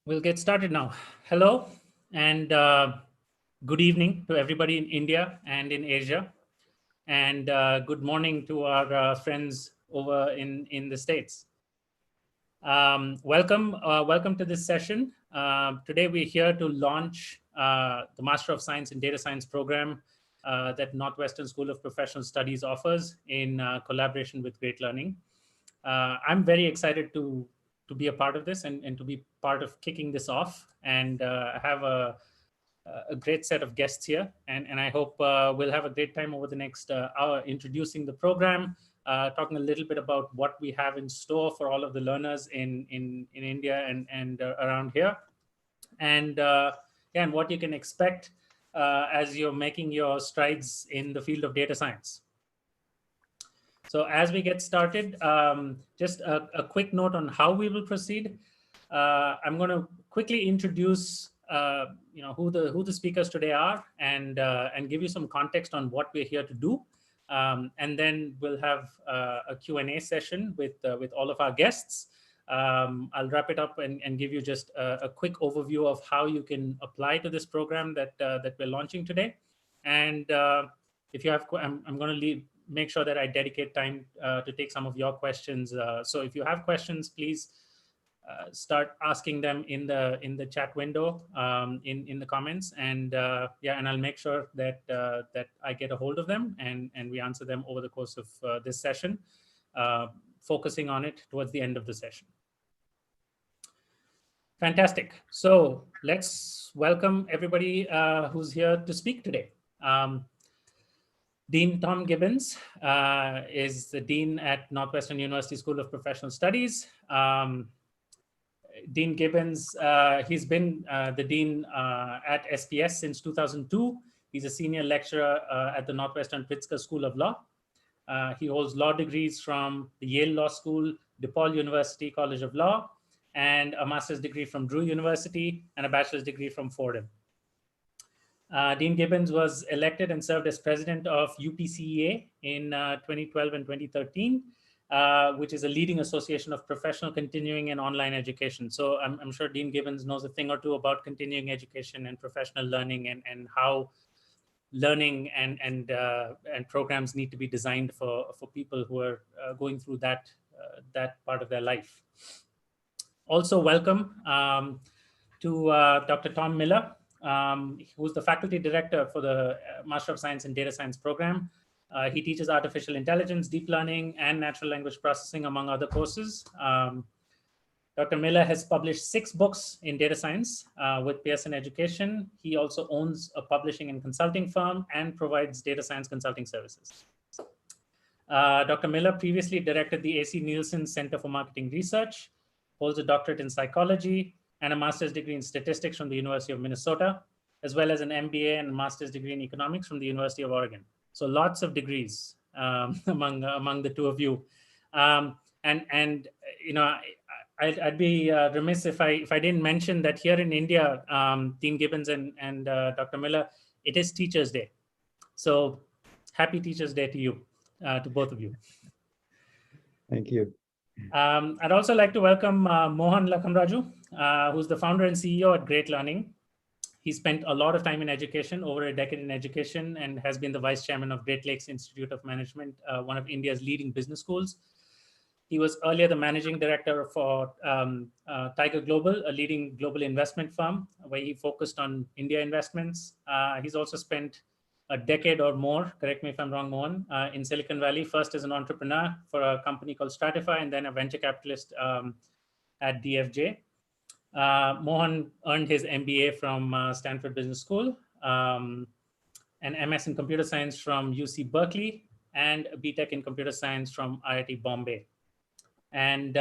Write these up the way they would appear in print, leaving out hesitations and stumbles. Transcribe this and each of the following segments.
We'll get started now. Hello and good evening to everybody in India and in Asia. And good morning to our friends over in the States. Welcome to this session. Today we're here to launch the Master of Science in Data Science program that Northwestern School of Professional Studies offers in collaboration with Great Learning. I'm very excited to be a part of this and to be part of kicking this off and have a great set of guests here. And I hope we'll have a great time over the next hour introducing the program, talking a little bit about what we have in store for all of the learners in India and around here. And, and what you can expect as you're making your strides in the field of data science. So as we get started, just a quick note on how we will proceed. I'm going to quickly introduce who the speakers today are and give you some context on what we're here to do. And then we'll have a Q&A session with all of our guests. I'll wrap it up and give you just a quick overview of how you can apply to this program that we're launching today. And if you have, I'm going to make sure that I dedicate time to take some of your questions. So if you have questions, please start asking them in the chat window in the comments, and and I'll make sure that that I get a hold of them and we answer them over the course of this session, focusing on it towards the end of the session. Fantastic. So let's welcome everybody who's here to speak today. Dean Tom Gibbons is the Dean at Northwestern University School of Professional Studies. Dean Gibbons, he's been the Dean at SPS since 2002. He's a senior lecturer at the Northwestern Pritzker School of Law. He holds law degrees from the Yale Law School, DePaul University College of Law, and a master's degree from Drew University and a bachelor's degree from Fordham. Dean Gibbons was elected and served as president of UPCEA in 2012 and 2013, which is a leading association of professional continuing and online education. So I'm sure Dean Gibbons knows a thing or two about continuing education and professional learning and how learning and programs need to be designed for people who are going through that part of their life. Also welcome to Dr. Tom Miller, who's the faculty director for the Master of Science in Data Science program. He teaches artificial intelligence, deep learning, and natural language processing, among other courses. Dr. Miller has published 6 books in data science with Pearson Education. He also owns a publishing and consulting firm and provides data science consulting services. Dr. Miller previously directed the A.C. Nielsen Center for Marketing Research, holds a doctorate in psychology, and a master's degree in statistics from the University of Minnesota, as well as an MBA and master's degree in economics from the University of Oregon. So lots of degrees among the two of you. And you know, I'd be remiss if I didn't mention that here in India, Dean Gibbons and Dr. Miller, it is Teachers' Day. So happy Teachers' Day to you, to both of you. Thank you. I'd also like to welcome Mohan Lakhamraju, who's the founder and CEO at Great Learning. He spent a lot of time in education, over a decade in education, and has been the vice chairman of Great Lakes Institute of Management, one of India's leading business schools. He was earlier the managing director for Tiger Global, a leading global investment firm, where he focused on India investments. He's also spent a decade or more, correct me if I'm wrong, Mohan, in Silicon Valley, first as an entrepreneur for a company called Stratify, and then a venture capitalist at DFJ. Mohan earned his MBA from Stanford Business School, an MS in computer science from UC Berkeley, and a BTech in computer science from IIT Bombay. And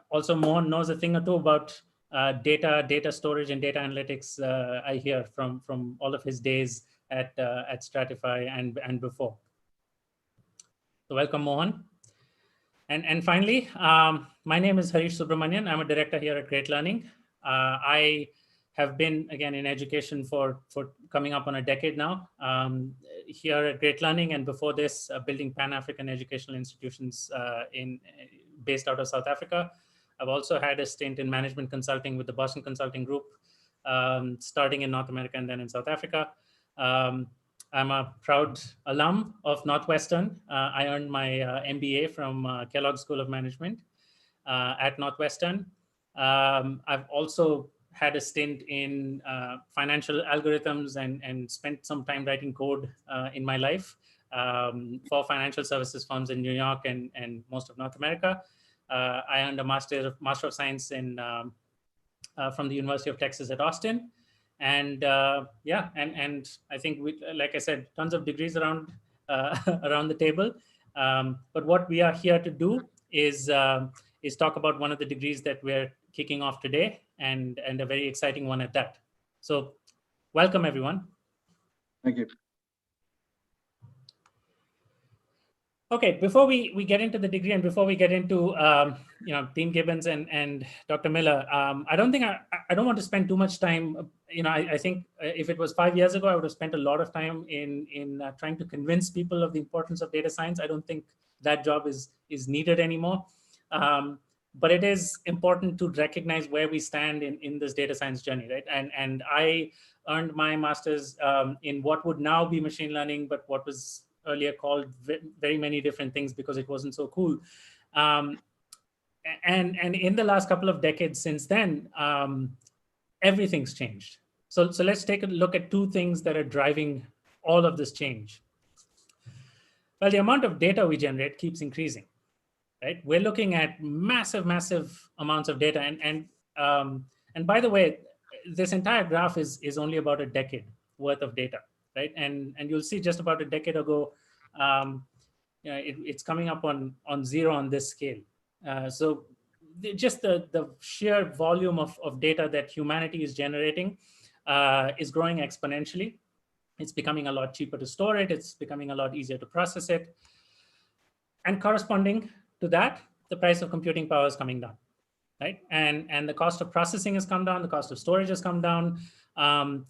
also Mohan knows a thing or two about data storage and data analytics, I hear from all of his days at Stratify and before. So welcome, Mohan. And finally, my name is Harish Subramanian. I'm a director here at Great Learning. I have been, again, in education for coming up on a decade now, here at Great Learning, and before this, building Pan-African educational institutions based out of South Africa. I've also had a stint in management consulting with the Boston Consulting Group, starting in North America and then in South Africa. I'm a proud alum of Northwestern. I earned my MBA from Kellogg School of Management at Northwestern. I've also had a stint in financial algorithms and spent some time writing code in my life for financial services firms in New York and most of North America. I earned a Master of Science in from the University of Texas at Austin. And yeah, and I think, like I said, tons of degrees around around the table. But what we are here to do is talk about one of the degrees that we're kicking off today, and a very exciting one at that. So welcome, everyone. Thank you. Okay, before we get into the degree and before we get into Dean Gibbons and Dr. Miller, I don't think I don't want to spend too much time. I think if it was 5 years ago, I would have spent a lot of time in trying to convince people of the importance of data science. I don't think that job is needed anymore. But it is important to recognize where we stand in this data science journey, right? And I earned my master's in what would now be machine learning, but what was earlier called very many different things because it wasn't so cool. And in the last couple of decades since then, everything's changed. So let's take a look at two things that are driving all of this change. Well, the amount of data we generate keeps increasing, right? We're looking at massive amounts of data. And by the way, this entire graph is only about a decade worth of data, right? And you'll see just about a decade ago, it's coming up on zero on this scale. So just the sheer volume of data that humanity is generating is growing exponentially. It's becoming a lot cheaper to store it. It's becoming a lot easier to process it. And corresponding to that, the price of computing power is coming down, right? And the cost of processing has come down. The cost of storage has come down. I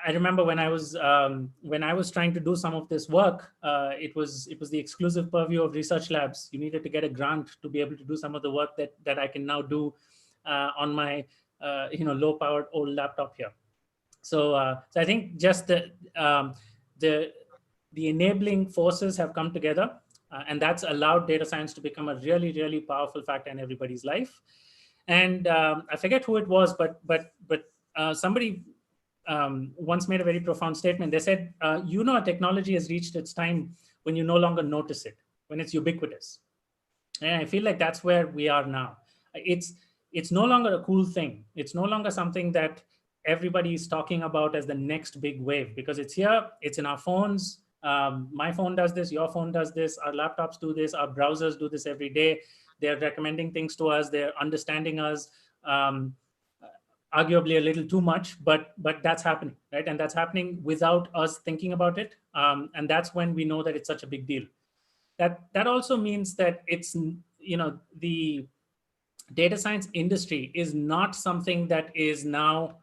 remember when I was trying to do some of this work, it was the exclusive purview of research labs. You needed to get a grant to be able to do some of the work that I can now do on my low-powered old laptop here. So I think just the enabling forces have come together, and that's allowed data science to become a really powerful factor in everybody's life. And I forget who it was, but somebody once made a very profound statement. They said, a technology has reached its time when you no longer notice it, when it's ubiquitous. And I feel like that's where we are now. It's no longer a cool thing. It's no longer something that everybody is talking about as the next big wave, because it's here, it's in our phones. My phone does this, your phone does this, our laptops do this, our browsers do this every day. They're recommending things to us, they're understanding us, arguably a little too much, but that's happening, right? And that's happening without us thinking about it. And that's when we know that it's such a big deal. That also means that it's, the data science industry is not something that is now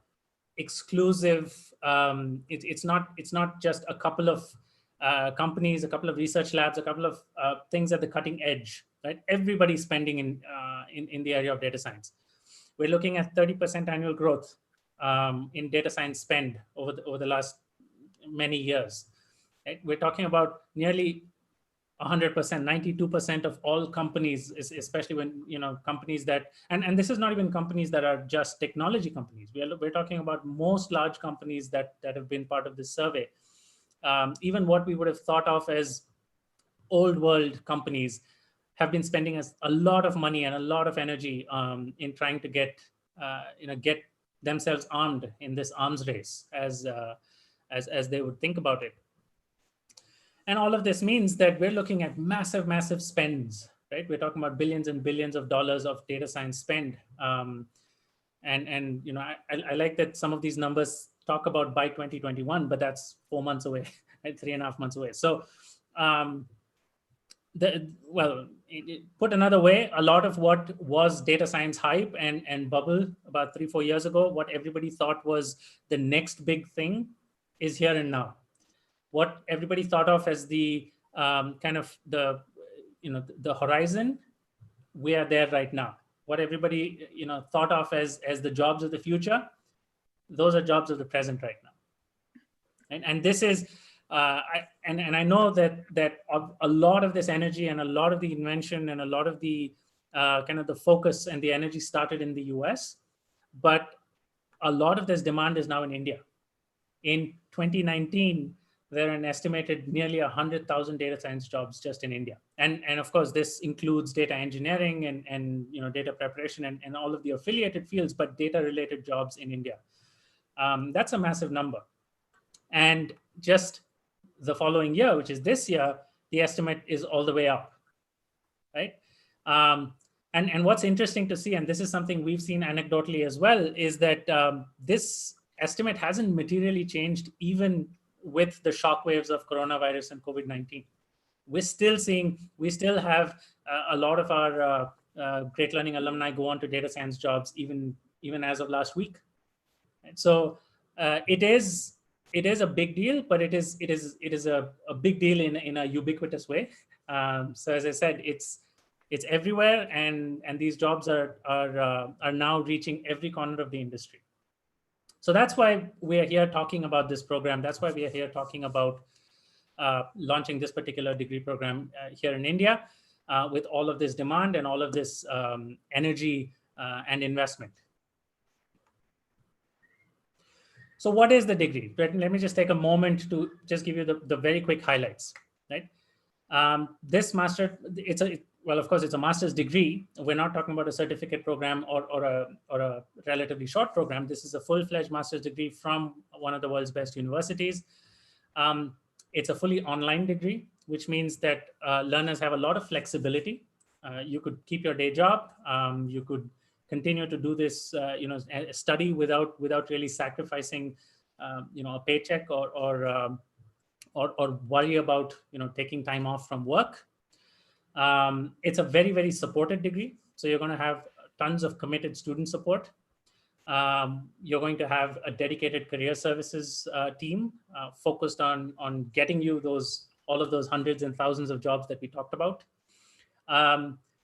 exclusive. It's not just a couple of companies, a couple of research labs, a couple of things at the cutting edge, right? Everybody's spending in the area of data science. We're looking at 30% annual growth in data science spend over the last many years. Right? We're talking about nearly 100%, 92% of all companies, especially when, companies that, and this is not even companies that are just technology companies. We're talking about most large companies that have been part of this survey. Even what we would have thought of as old world companies have been spending a lot of money and a lot of energy in trying to get themselves armed in this arms race as they would think about it. And all of this means that we're looking at massive spends, right? We're talking about billions and billions of dollars of data science spend. I like that some of these numbers talk about by 2021, but that's 4 months away, right? 3.5 months away. So, put another way, a lot of what was data science hype and bubble about 3-4 years ago, what everybody thought was the next big thing, is here and now. What everybody thought of as the kind of the horizon, we are there right now. what everybody thought of as the jobs of the future, those are jobs of the present right now. And this is and I know that a lot of this energy and a lot of the invention and a lot of the kind of the focus and the energy started in the US, but a lot of this demand is now in India. In 2019, there are an estimated nearly 100,000 data science jobs just in India. And of course, this includes data engineering and data preparation and all of the affiliated fields, but data related jobs in India. That's a massive number. And just the following year, which is this year, the estimate is all the way up, right? And what's interesting to see, and this is something we've seen anecdotally as well, is that this estimate hasn't materially changed even with the shockwaves of coronavirus and COVID-19. We still have a lot of our Great Learning alumni go on to data science jobs even as of last week. And so it is a big deal, but it is a big deal in a ubiquitous way. So as I said, it's everywhere, and these jobs are now reaching every corner of the industry. So that's why we are here talking about this program. That's why we are here talking about launching this particular degree program here in India with all of this demand and all of this energy and investment. So what is the degree? Let me just take a moment to just give you the very quick highlights, right? This master, well, of course, it's a master's degree. We're not talking about a certificate program or a relatively short program. This is a full-fledged master's degree from one of the world's best universities. It's a fully online degree, which means that learners have a lot of flexibility. You could keep your day job. You could continue to do this, study without really sacrificing, a paycheck or worry about taking time off from work. It's a very, very supported degree. So you're going to have tons of committed student support. You're going to have a dedicated career services team focused on getting you all of those hundreds and thousands of jobs that we talked about.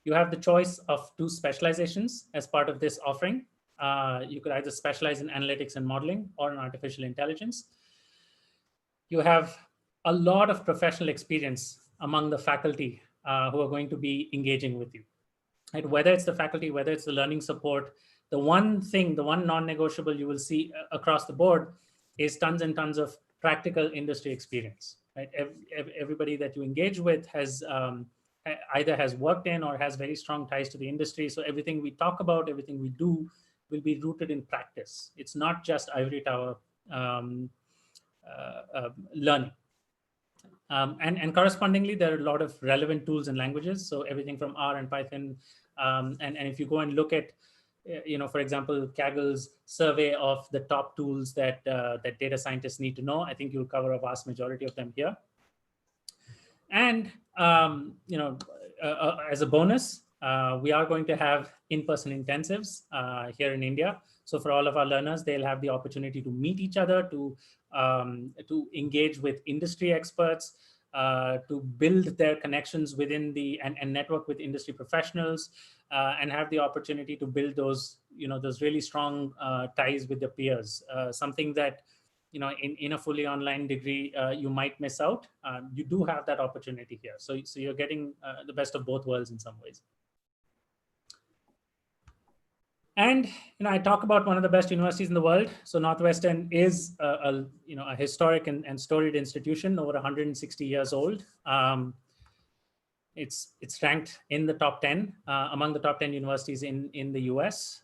You have the choice of 2 specializations as part of this offering. You could either specialize in analytics and modeling or in artificial intelligence. You have a lot of professional experience among the faculty who are going to be engaging with you. Right? Whether it's the faculty, whether it's the learning support, the one non-negotiable you will see across the board is tons and tons of practical industry experience. Right? Everybody that you engage with has either has worked in or has very strong ties to the industry. So everything we talk about, everything we do will be rooted in practice. It's not just ivory tower learning. And correspondingly, there are a lot of relevant tools and languages. So everything from R and Python. And if you go and look at, for example, Kaggle's survey of the top tools that data scientists need to know, I think you'll cover a vast majority of them here. And, as a bonus, we are going to have in-person intensives here in India. So for all of our learners, they'll have the opportunity to meet each other, to engage with industry experts, to build their connections within and network with industry professionals, and have the opportunity to build those really strong ties with their peers. Something that in a fully online degree you might miss out. You do have that opportunity here. So you're getting the best of both worlds in some ways. And I talk about one of the best universities in the world. So Northwestern is a historic and storied institution, over 160 years old. It's ranked in the top 10 among the top 10 universities in the US.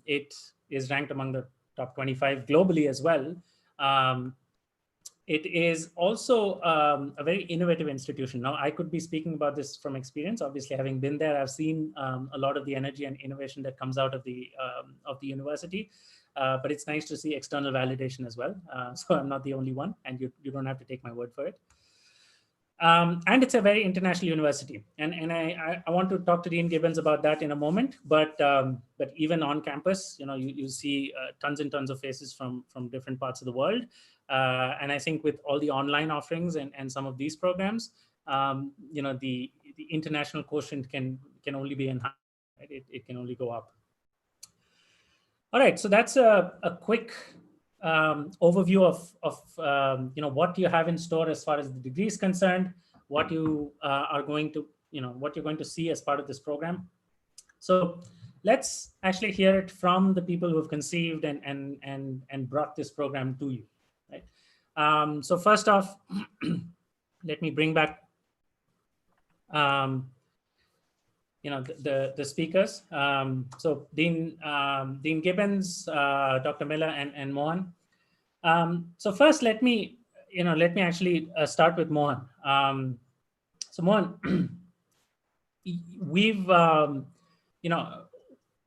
It is ranked among the top 25 globally as well. It is also a very innovative institution. Now, I could be speaking about this from experience. Obviously, having been there, I've seen a lot of the energy and innovation that comes out of the university. But it's nice to see external validation as well. So I'm not the only one, and you don't have to take my word for it. And it's a very international university, and I want to talk to Dean Gibbons about that in a moment. But even on campus, you see tons and tons of faces from different parts of the world. And I think with all the online offerings and some of these programs, the international quotient can only be enhanced. Right? It can only go up. All right, so that's a quick overview of what you have in store as far as the degree is concerned, what you are going to, what you're going to see as part of this program. So let's actually hear it from the people who have conceived and brought this program to you. Right. So first off, let me bring back the speakers. So Dean Gibbons, Dr. Miller, and Mohan. So first, let me actually start with Mohan. So Mohan, we've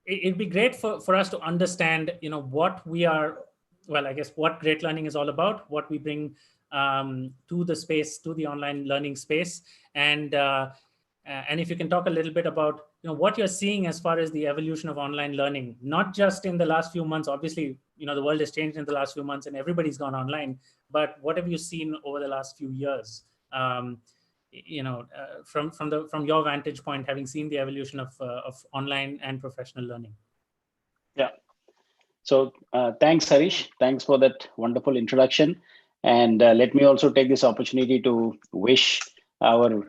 it'd be great for us to understand what we are, well, I guess what Great Learning is all about, what we bring to the space, to the online learning space, and if you can talk a little bit about what you're seeing as far as the evolution of online learning, not just in the last few months. Obviously, the world has changed in the last few months and everybody's gone online, but what have you seen over the last few years? From your vantage point, having seen the evolution of online and professional learning. Yeah. So thanks, Harish. Thanks for that wonderful introduction. And let me also take this opportunity to wish our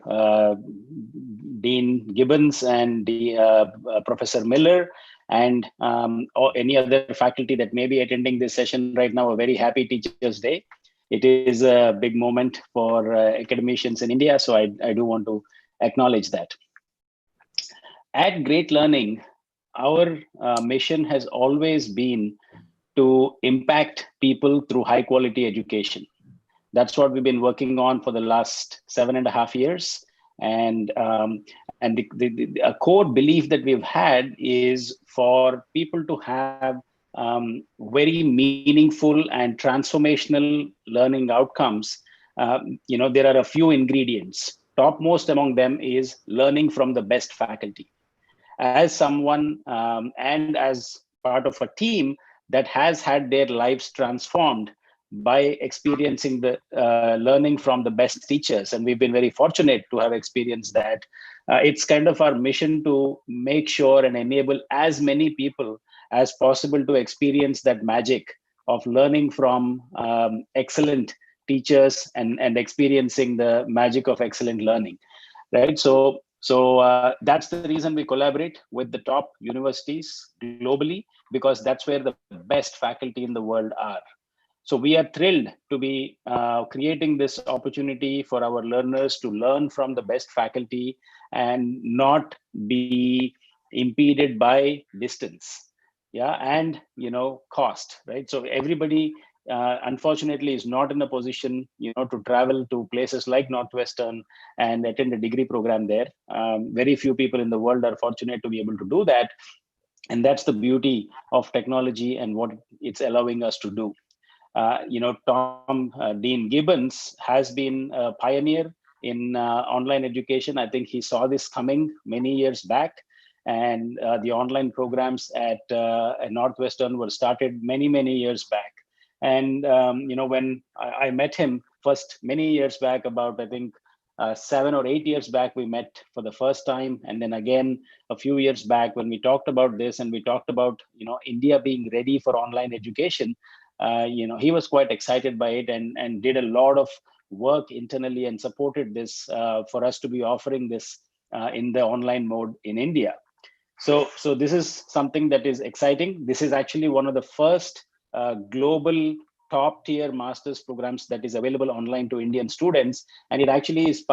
Dean Gibbons and Professor Miller and or any other faculty that may be attending this session right now a very happy Teachers' Day. It is a big moment for academicians in India, so I do want to acknowledge that. At Great Learning, our mission has always been to impact people through high quality education. That's what we've been working on for the last 7.5 years. And a core belief that we've had is for people to have very meaningful and transformational learning outcomes. There are a few ingredients. Topmost among them is learning from the best faculty. As someone and as part of a team that has had their lives transformed by experiencing the learning from the best teachers, and we've been very fortunate to have experienced that. It's kind of our mission to make sure and enable as many people as possible to experience that magic of learning from excellent teachers and experiencing the magic of excellent learning, right? So that's the reason we collaborate with the top universities globally, because that's where the best faculty in the world are. So we are thrilled to be creating this opportunity for our learners to learn from the best faculty and not be impeded by distance, and cost, right? So everybody unfortunately is not in a position to travel to places like Northwestern and attend a degree program there. Very few people in the world are fortunate to be able to do that, and that's the beauty of technology and what it's allowing us to do. Dean Gibbons has been a pioneer in online education. I think he saw this coming many years back, and the online programs at Northwestern were started many years back. And when I met him first many years back, about I think 7 or 8 years back, we met for the first time, and then again a few years back when we talked about this, and we talked about India being ready for online education. He was quite excited by it and did a lot of work internally and supported this for us to be offering this in the online mode in India. So this is something that is exciting. This is actually one of the first global top tier master's programs that is available online to Indian students, and it actually is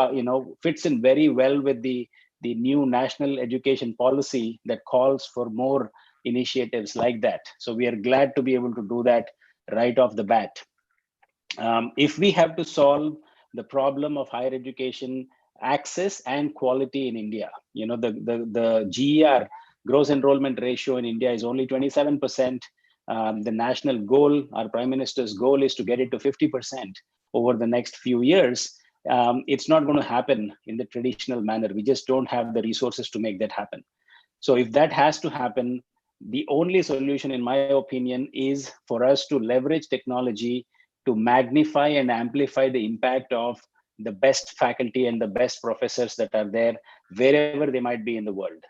fits in very well with the new national education policy that calls for more initiatives like that. So we are glad to be able to do that right off the bat. If we have to solve the problem of higher education access and quality in India, the GER, gross enrollment ratio in India, is only 27%. The national goal, our Prime Minister's goal, is to get it to 50% over the next few years. It's not going to happen in the traditional manner. We just don't have the resources to make that happen. So if that has to happen, the only solution, in my opinion, is for us to leverage technology to magnify and amplify the impact of the best faculty and the best professors that are there wherever they might be in the world.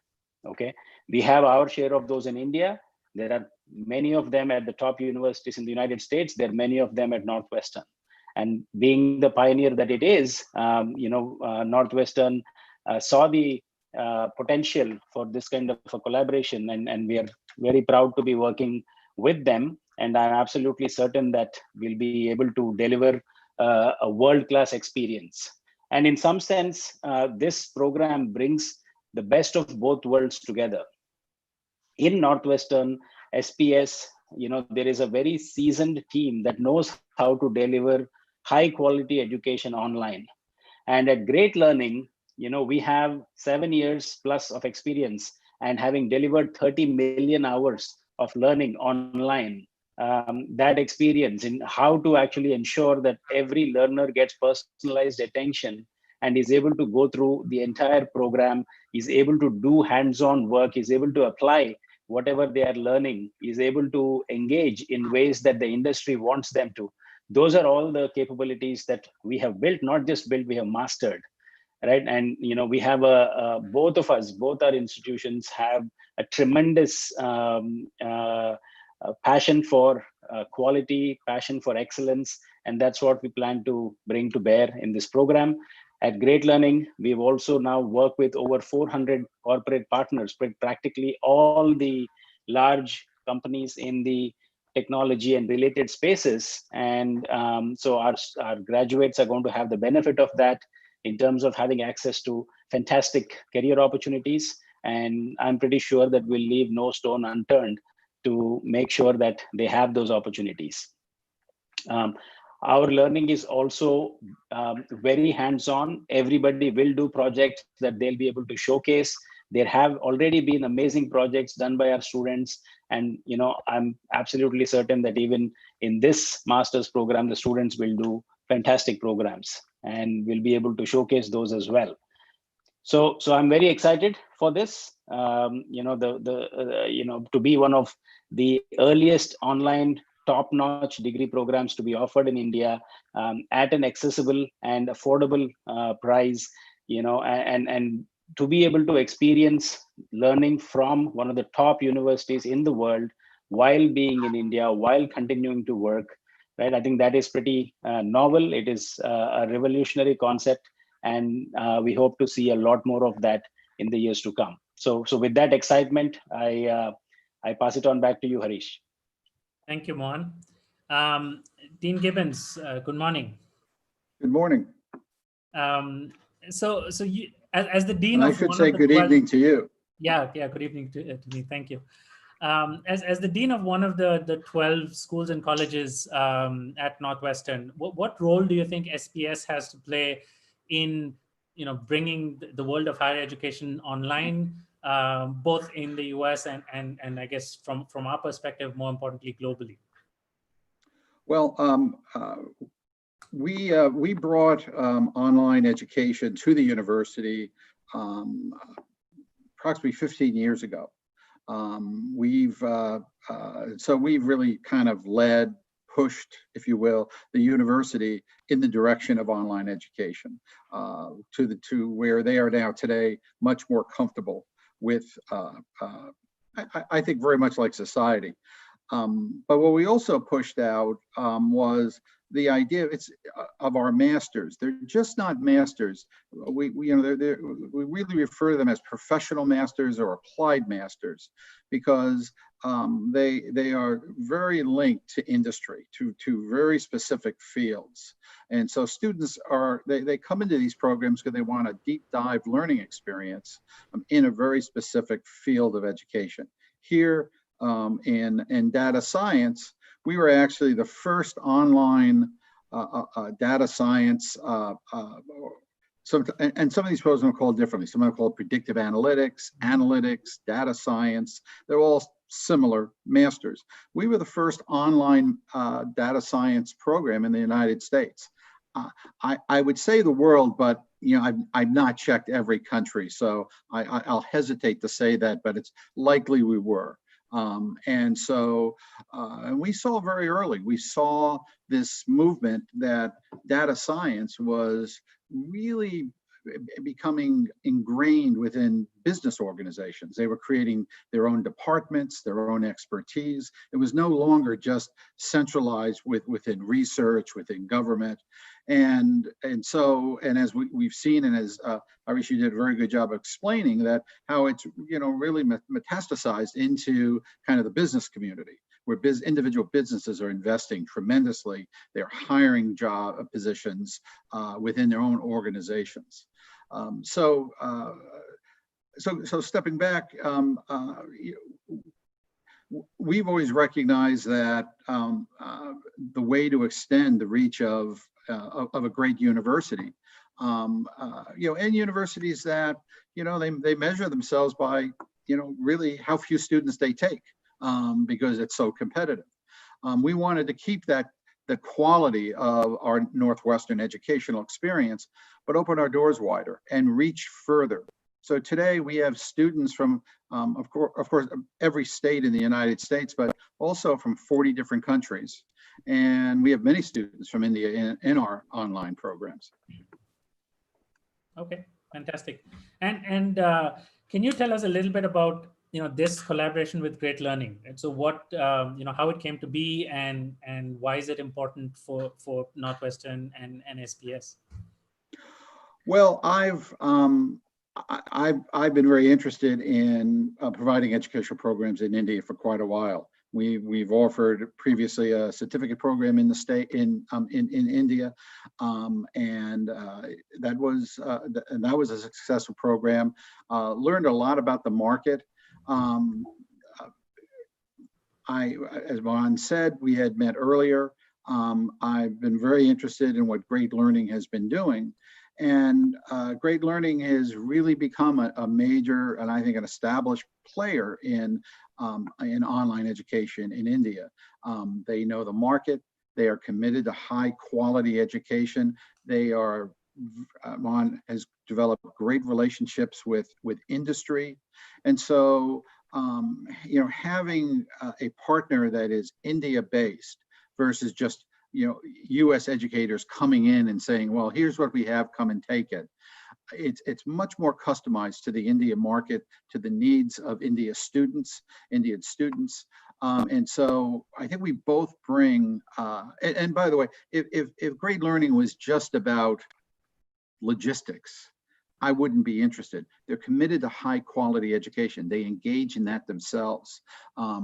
Okay, We have our share of those in India. There are many of them at the top universities in the United States. There are many of them at Northwestern. And being the pioneer that it is, Northwestern saw the potential for this kind of a collaboration, and we are very proud to be working with them. And I'm absolutely certain that we'll be able to deliver a world-class experience. And in some sense, this program brings the best of both worlds together. In Northwestern, SPS, there is a very seasoned team that knows how to deliver high quality education online. And at Great Learning, we have 7 years plus of experience, and having delivered 30 million hours of learning online, that experience in how to actually ensure that every learner gets personalized attention and is able to go through the entire program, is able to do hands-on work, is able to apply whatever they are learning, is able to engage in ways that the industry wants them to. Those are all the capabilities that we have built, not just built, we have mastered, right? And we have both our institutions have a tremendous passion for quality, passion for excellence, and that's what we plan to bring to bear in this program. At Great Learning, we've also now worked with over 400 corporate partners, but practically all the large companies in the technology and related spaces. And so our graduates are going to have the benefit of that in terms of having access to fantastic career opportunities. And I'm pretty sure that we'll leave no stone unturned to make sure that they have those opportunities. Our learning is also very hands-on. Everybody will do projects that they'll be able to showcase. There have already been amazing projects done by our students. And I'm absolutely certain that even in this master's program, the students will do fantastic programs and will be able to showcase those as well. So I'm very excited for this. To be one of the earliest online top-notch degree programs to be offered in India at an accessible and affordable price, and to be able to experience learning from one of the top universities in the world while being in India, while continuing to work, right? I think that is pretty novel. It is a revolutionary concept, and we hope to see a lot more of that in the years to come. So with that excitement, I pass it on back to you, Harish. Thank you, Mohan. Dean Gibbons, good morning. Good morning. So you, as the dean, and I should say good evening to you. Yeah, good evening to me. Thank you. As the dean of one of the 12 schools and colleges at Northwestern, what role do you think SPS has to play in bringing the world of higher education online, both in the US and I guess from our perspective, more importantly, globally? Well, we brought online education to the university approximately 15 years ago. So we've really kind of led, pushed, if you will, the university in the direction of online education to where they are now today, much more comfortable with, I think, very much like society. But what we also pushed out was the idea of our masters. They're just not masters. We really refer to them as professional masters or applied masters, because they are very linked to industry, to very specific fields. And so students they come into these programs because they want a deep dive learning experience in a very specific field of education. Here in data science, we were actually the first online data science. And some of these programs are called differently. Some are called predictive analytics, data science. They're all similar masters. We were the first online data science program in the United States. I would say the world, but I've not checked every country, so I'll hesitate to say that, but it's likely we were. And so we saw very early, we saw this movement that data science was really becoming ingrained within business organizations. They were creating their own departments, their own expertise. It was no longer just centralized within research, within government. And as we've seen, and as Arish, you did a very good job of explaining that, how it's, really metastasized into kind of the business community, where individual businesses are investing tremendously. They're hiring job positions within their own organizations. So stepping back, we've always recognized that the way to extend the reach of a great university, and universities that, they measure themselves by, really how few students they take, because it's so competitive. We wanted to keep the quality of our Northwestern educational experience, but open our doors wider and reach further. So today we have students from, of course, every state in the United States, but also from 40 different countries. And we have many students from India in our online programs. Okay, fantastic. And can you tell us a little bit about this collaboration with Great Learning? And so what how it came to be, and why is it important for Northwestern and SPS? Well, I've been very interested in providing educational programs in India for quite a while. We've offered previously a certificate program in the state in India, and that was a successful program. Learned a lot about the market. As Juan said, we had met earlier. I've been very interested in what Great Learning has been doing. And Great Learning has really become a major, and I think an established player in online education in India. They know the market. They are committed to high quality education. Juan has developed great relationships with industry. And so, having a partner that is India based versus just U.S. educators coming in and saying, well, here's what we have, come and take it. It's much more customized to the India market, to the needs of Indian students. And so I think we both bring, and by the way, if Great Learning was just about logistics, I wouldn't be interested. They're committed to high quality education. They engage in that themselves.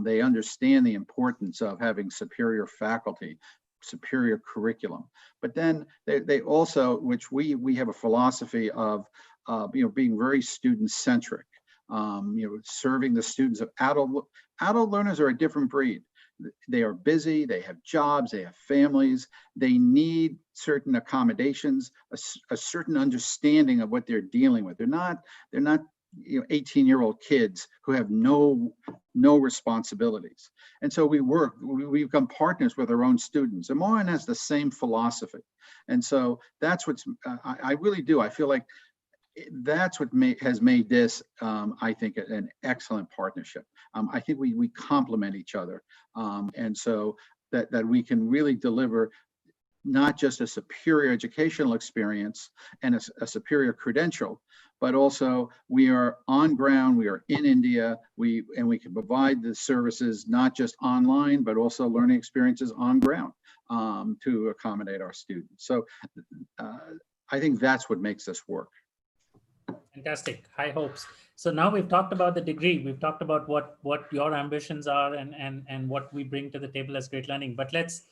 They understand the importance of having superior faculty, superior curriculum. But then they also, which we have a philosophy of, being very student centric, serving the students. Of adult learners are a different breed. They are busy, they have jobs, they have families, they need certain accommodations, a certain understanding of what they're dealing with. They're not 18-year-old kids who have no responsibilities. And so we become partners with our own students. And Mohan has the same philosophy. And so that's what's, I really do. I feel like that's what has made this, I think, an excellent partnership. I think we complement each other. And so that we can really deliver not just a superior educational experience and a superior credential, but also we are on ground, we are in India, and we can provide the services not just online, but also learning experiences on ground to accommodate our students. So I think that's what makes this work. Fantastic, high hopes. So now we've talked about the degree, we've talked about what your ambitions are and what we bring to the table as Great Learning, but let's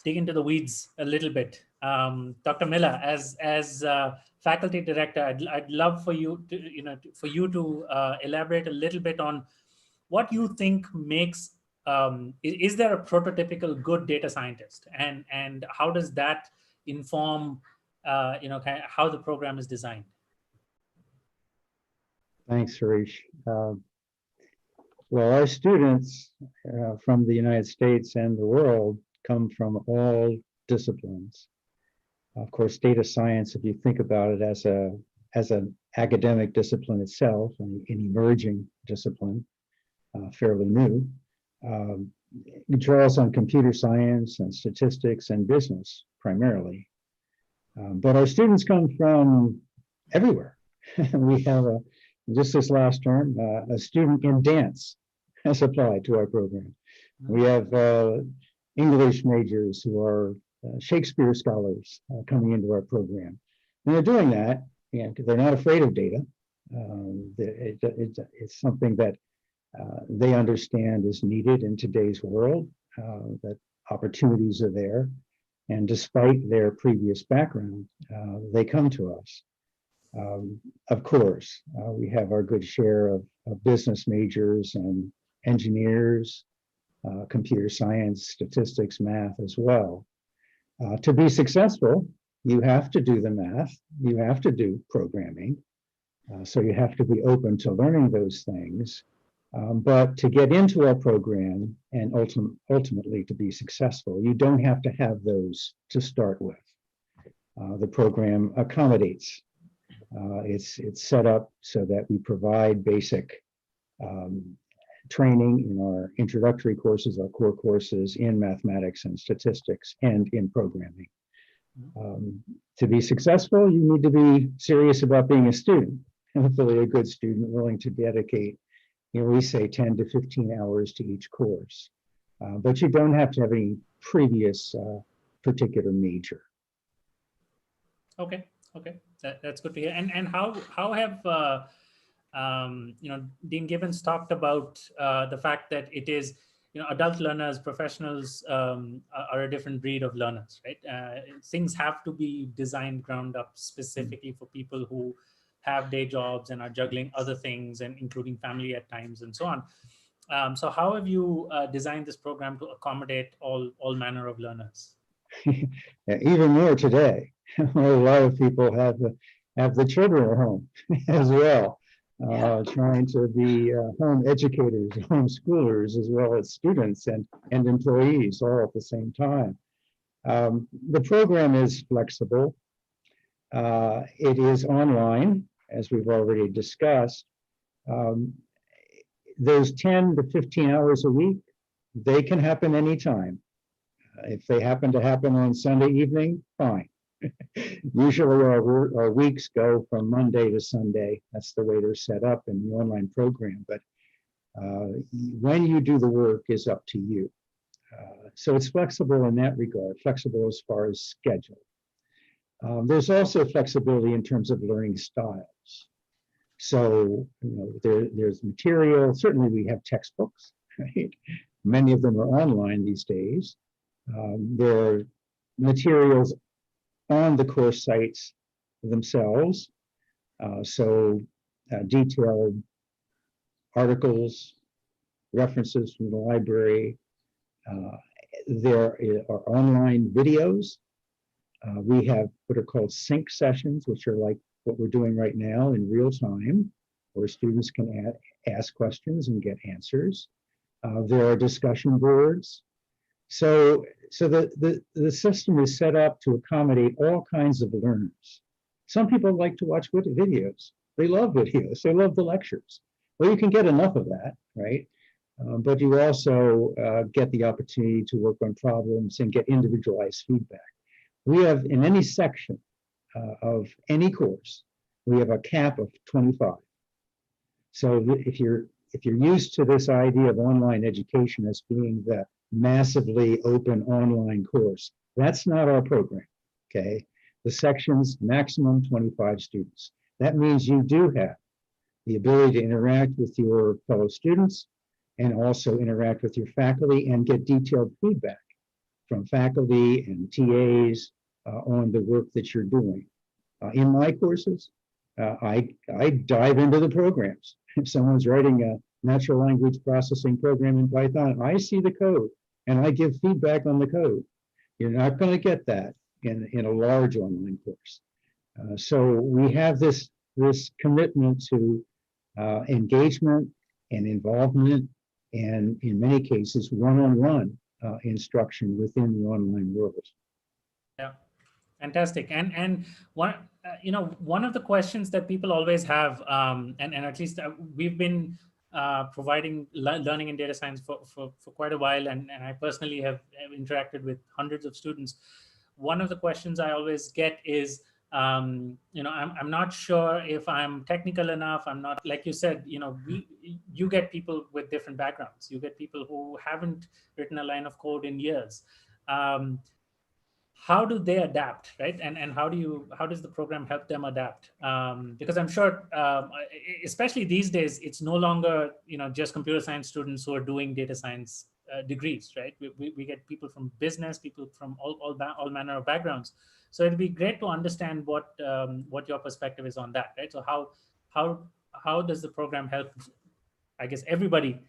dig into the weeds a little bit. Dr. Miller, as faculty director, I'd love for you to elaborate a little bit on what you think makes, is there a prototypical good data scientist, and how does that inform how the program is designed? Thanks, Harish. Well, our students from the United States and the world come from all disciplines. Of course, data science, if you think about it as an academic discipline itself, an emerging discipline, fairly new, it draws on computer science and statistics and business primarily. But our students come from everywhere. We have just this last term, a student in dance has applied to our program. We have English majors who are Shakespeare scholars coming into our program. And they're doing that, because they're not afraid of data. It's something that they understand is needed in today's world, that opportunities are there. And despite their previous background, they come to us. Of course, we have our good share of business majors and engineers, computer science, statistics, math as well. To be successful, you have to do the math, you have to do programming. So you have to be open to learning those things. But to get into our program and ultimately to be successful, you don't have to have those to start with. The program accommodates. It's set up so that we provide basic training in our introductory courses, our core courses in mathematics and statistics and in programming. To be successful, you need to be serious about being a student, hopefully a good student willing to dedicate, we say 10 to 15 hours to each course. But you don't have to have any previous particular major. Okay, that's good to hear. And how have Dean Gibbons talked about the fact that it is, adult learners, professionals are a different breed of learners, right? Things have to be designed ground up specifically for people who have day jobs and are juggling other things, and including family at times and so on. So how have you designed this program to accommodate all manner of learners? Even more today. A lot of people have the children at home as well, trying to be home educators, homeschoolers, as well as students and employees all at the same time. The program is flexible. It is online, as we've already discussed. Those 10 to 15 hours a week, they can happen anytime. If they happen to happen on Sunday evening, fine. Usually our weeks go from Monday to Sunday. That's the way they're set up in the online program. But when you do the work is up to you. So it's flexible in that regard, flexible as far as schedule. There's also flexibility in terms of learning styles. So, there's material. Certainly we have textbooks, right? Many of them are online these days. There are materials on the course sites themselves. Detailed articles, references from the library. There are online videos. We have what are called sync sessions, which are like what we're doing right now in real time, where students can ask questions and get answers. There are discussion boards. So the system is set up to accommodate all kinds of learners. Some people like to watch videos. They love videos. They love the lectures. Well, you can get enough of that, right? But you also get the opportunity to work on problems and get individualized feedback. We have, in any section of any course, we have a cap of 25. So if you're used to this idea of online education as being the massively open online course, that's not our program, okay? The section's maximum 25 students. That means you do have the ability to interact with your fellow students and also interact with your faculty and get detailed feedback from faculty and TAs on the work that you're doing. In my courses, I dive into the programs. If someone's writing a natural language processing program in Python, I see the code and I give feedback on the code. You're not going to get that in a large online course. So we have this commitment to engagement and involvement, and in many cases, one-on-one instruction within the online world. Yeah, fantastic. And one, one of the questions that people always have, and at least we've been providing learning in data science for quite a while, and I personally have interacted with hundreds of students. One of the questions I always get is, I'm not sure if I'm technical enough. I'm not, like you said, you get people with different backgrounds. You get people who haven't written a line of code in years. How do they adapt, right? And how does the program help them adapt? Because I'm sure, especially these days, it's no longer just computer science students who are doing data science degrees, right? We get people from business, people from all manner of backgrounds. So it'd be great to understand what your perspective is on that, right? So how does the program help, I guess, everybody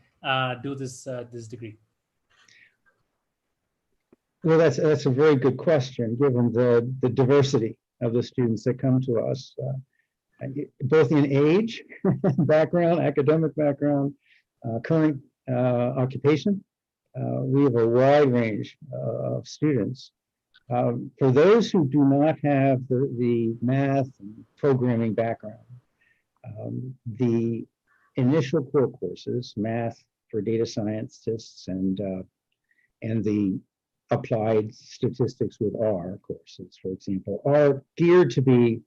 do this degree? Well, that's a very good question, given the diversity of the students that come to us, both in age, background, academic background, current occupation. We have a wide range of students. For those who do not have the math and programming background, the initial core courses, math for data scientists and the applied statistics with R courses, for example, are geared to be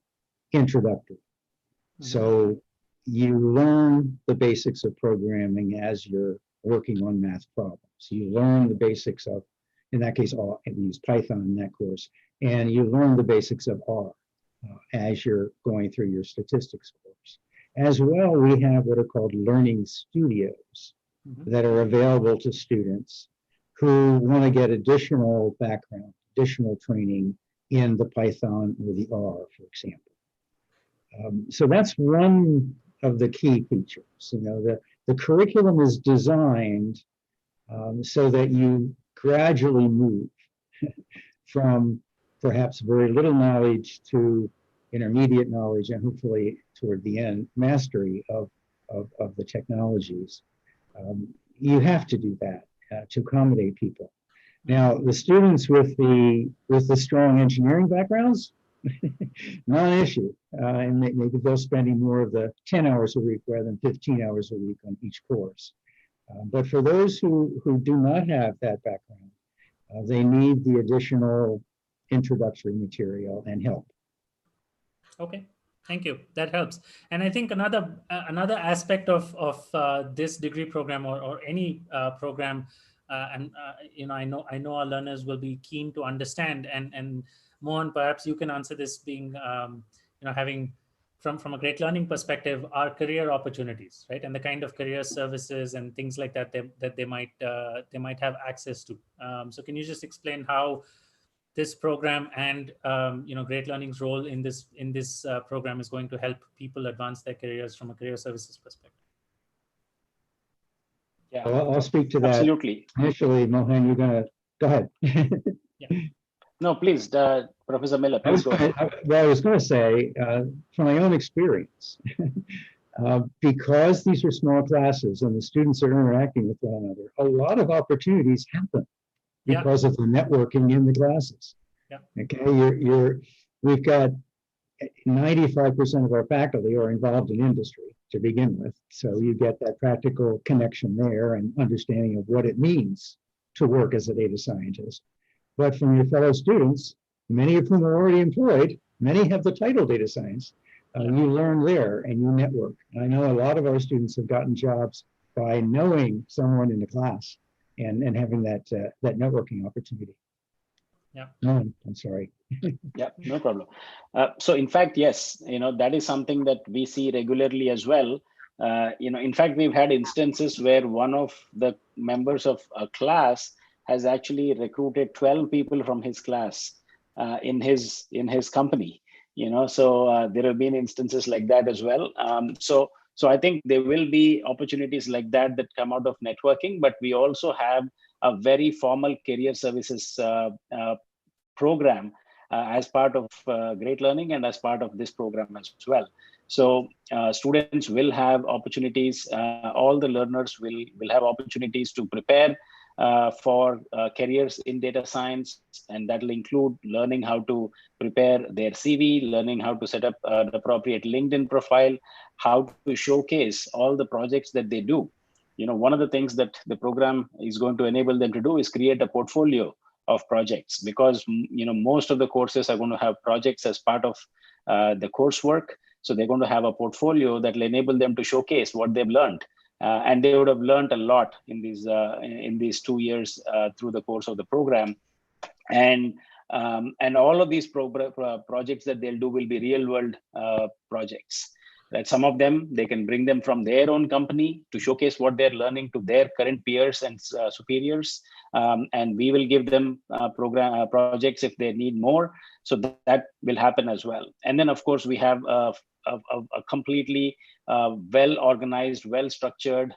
introductory. Mm-hmm. So you learn the basics of programming as you're working on math problems. You learn the basics of, in that case, we use Python in that course, and you learn the basics of R as you're going through your statistics course. As well, we have what are called learning studios that are available to students who want to get additional background, additional training in the Python or the R, for example. So that's one of the key features. The curriculum is designed so that you gradually move from perhaps very little knowledge to intermediate knowledge, and hopefully toward the end, mastery of the technologies. You have to do that to accommodate people. Now, the students with the strong engineering backgrounds, not an issue. And maybe they're spending more of the 10 hours a week rather than 15 hours a week on each course. But for those who do not have that background, they need the additional introductory material and help. Okay. Thank you. That helps. And I think another aspect of this degree program or any program, I know our learners will be keen to understand. And Mohan, perhaps you can answer this, being having from a great learning perspective, our career opportunities, right, and the kind of career services and things like that they might have access to. So can you just explain how this program and Great Learning's role in this program is going to help people advance their careers from a career services perspective? Yeah, I'll speak to that. Absolutely. Initially, Mohan, you're going to go ahead. Yeah. No, please, Professor Miller, please go ahead. I was going to say, from my own experience, because these are small classes and the students are interacting with one another, a lot of opportunities happen because of the networking in the classes. Yeah. Okay, we've got 95% of our faculty are involved in industry to begin with. So you get that practical connection there and understanding of what it means to work as a data scientist. But from your fellow students, many of whom are already employed, many have the title data science. You learn there and you network. And I know a lot of our students have gotten jobs by knowing someone in the class and having that networking opportunity. Yeah. No, I'm sorry. Yeah, no problem. So in fact, yes, that is something that we see regularly as well. In fact, we've had instances where one of the members of a class has actually recruited 12 people from his class in his company. So there have been instances like that as well. So I think there will be opportunities like that come out of networking, but we also have a very formal career services program as part of Great Learning and as part of this program as well. So students will have opportunities, all the learners will have opportunities to prepare for careers in data science, and that will include learning how to prepare their CV, learning how to set up an appropriate LinkedIn profile, how to showcase all the projects that they do. One of the things that the program is going to enable them to do is create a portfolio of projects, because most of the courses are going to have projects as part of the coursework. So they're going to have a portfolio that will enable them to showcase what they've learned. And they would have learned a lot in these 2 years through the course of the program. And all of these projects that they'll do will be real world projects. Right? Some of them, they can bring them from their own company to showcase what they're learning to their current peers and superiors. And we will give them projects if they need more. So that will happen as well. And then, of course, we have a completely well-organized, well-structured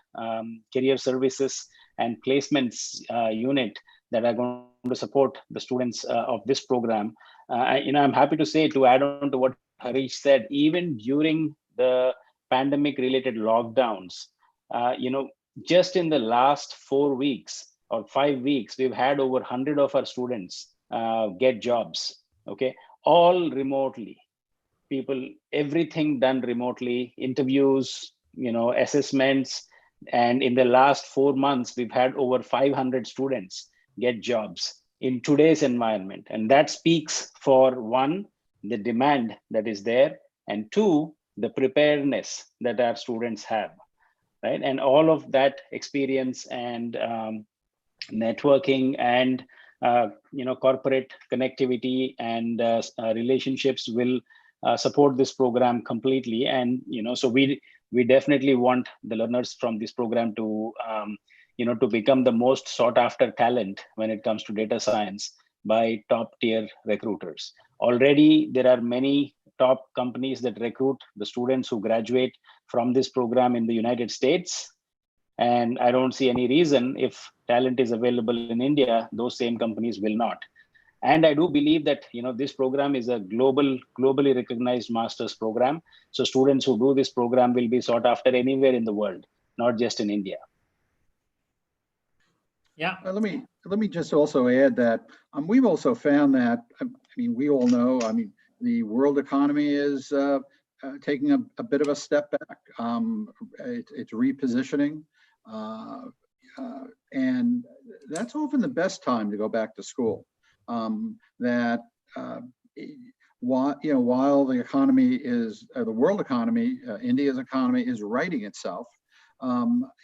career services and placements unit that are going to support the students of this program. I'm happy to say, to add on to what Harish said, even during the pandemic-related lockdowns, just in the last 4 weeks or 5 weeks, we've had over 100 of our students get jobs. Okay, all remotely. People, everything done remotely, interviews, assessments, and in the last 4 months, we've had over 500 students get jobs in today's environment, and that speaks for one, the demand that is there, and two, the preparedness that our students have, right? And all of that experience and networking and corporate connectivity and relationships will support this program completely. And so we definitely want the learners from this program to to become the most sought after talent when it comes to data science by top tier recruiters. Already there are many top companies that recruit the students who graduate from this program in the United States. And I don't see any reason, if talent is available in India, those same companies will not. And I do believe that this program is a globally recognized master's program. So students who do this program will be sought after anywhere in the world, not just in India. Yeah. Let me just also add that we've also found that, we all know, the world economy is taking a bit of a step back. It's repositioning. And that's often the best time to go back to school. While the economy is, the world economy, India's economy is righting itself,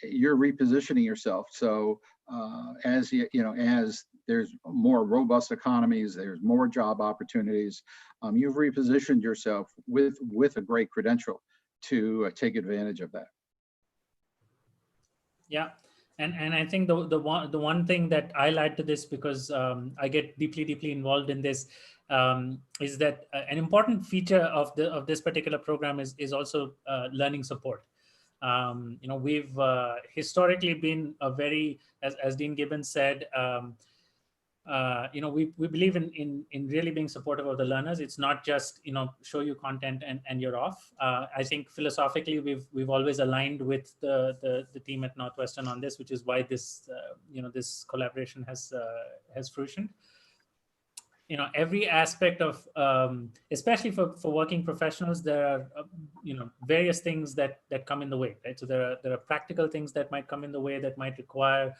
you're repositioning yourself. So as there's more robust economies, there's more job opportunities, you've repositioned yourself with a great credential to take advantage of that. Yeah. And I think the one thing that I'll add to this, because I get deeply involved in this, is that an important feature of this particular program is also learning support. We've historically been a very, as Dean Gibbons said, we believe in really being supportive of the learners. It's not just show you content and you're off. I think philosophically we've always aligned with the team at Northwestern on this, which is why this this collaboration has fruitioned. Every aspect of especially for working professionals, there are various things that come in the way, right? So there are practical things that might come in the way, that might require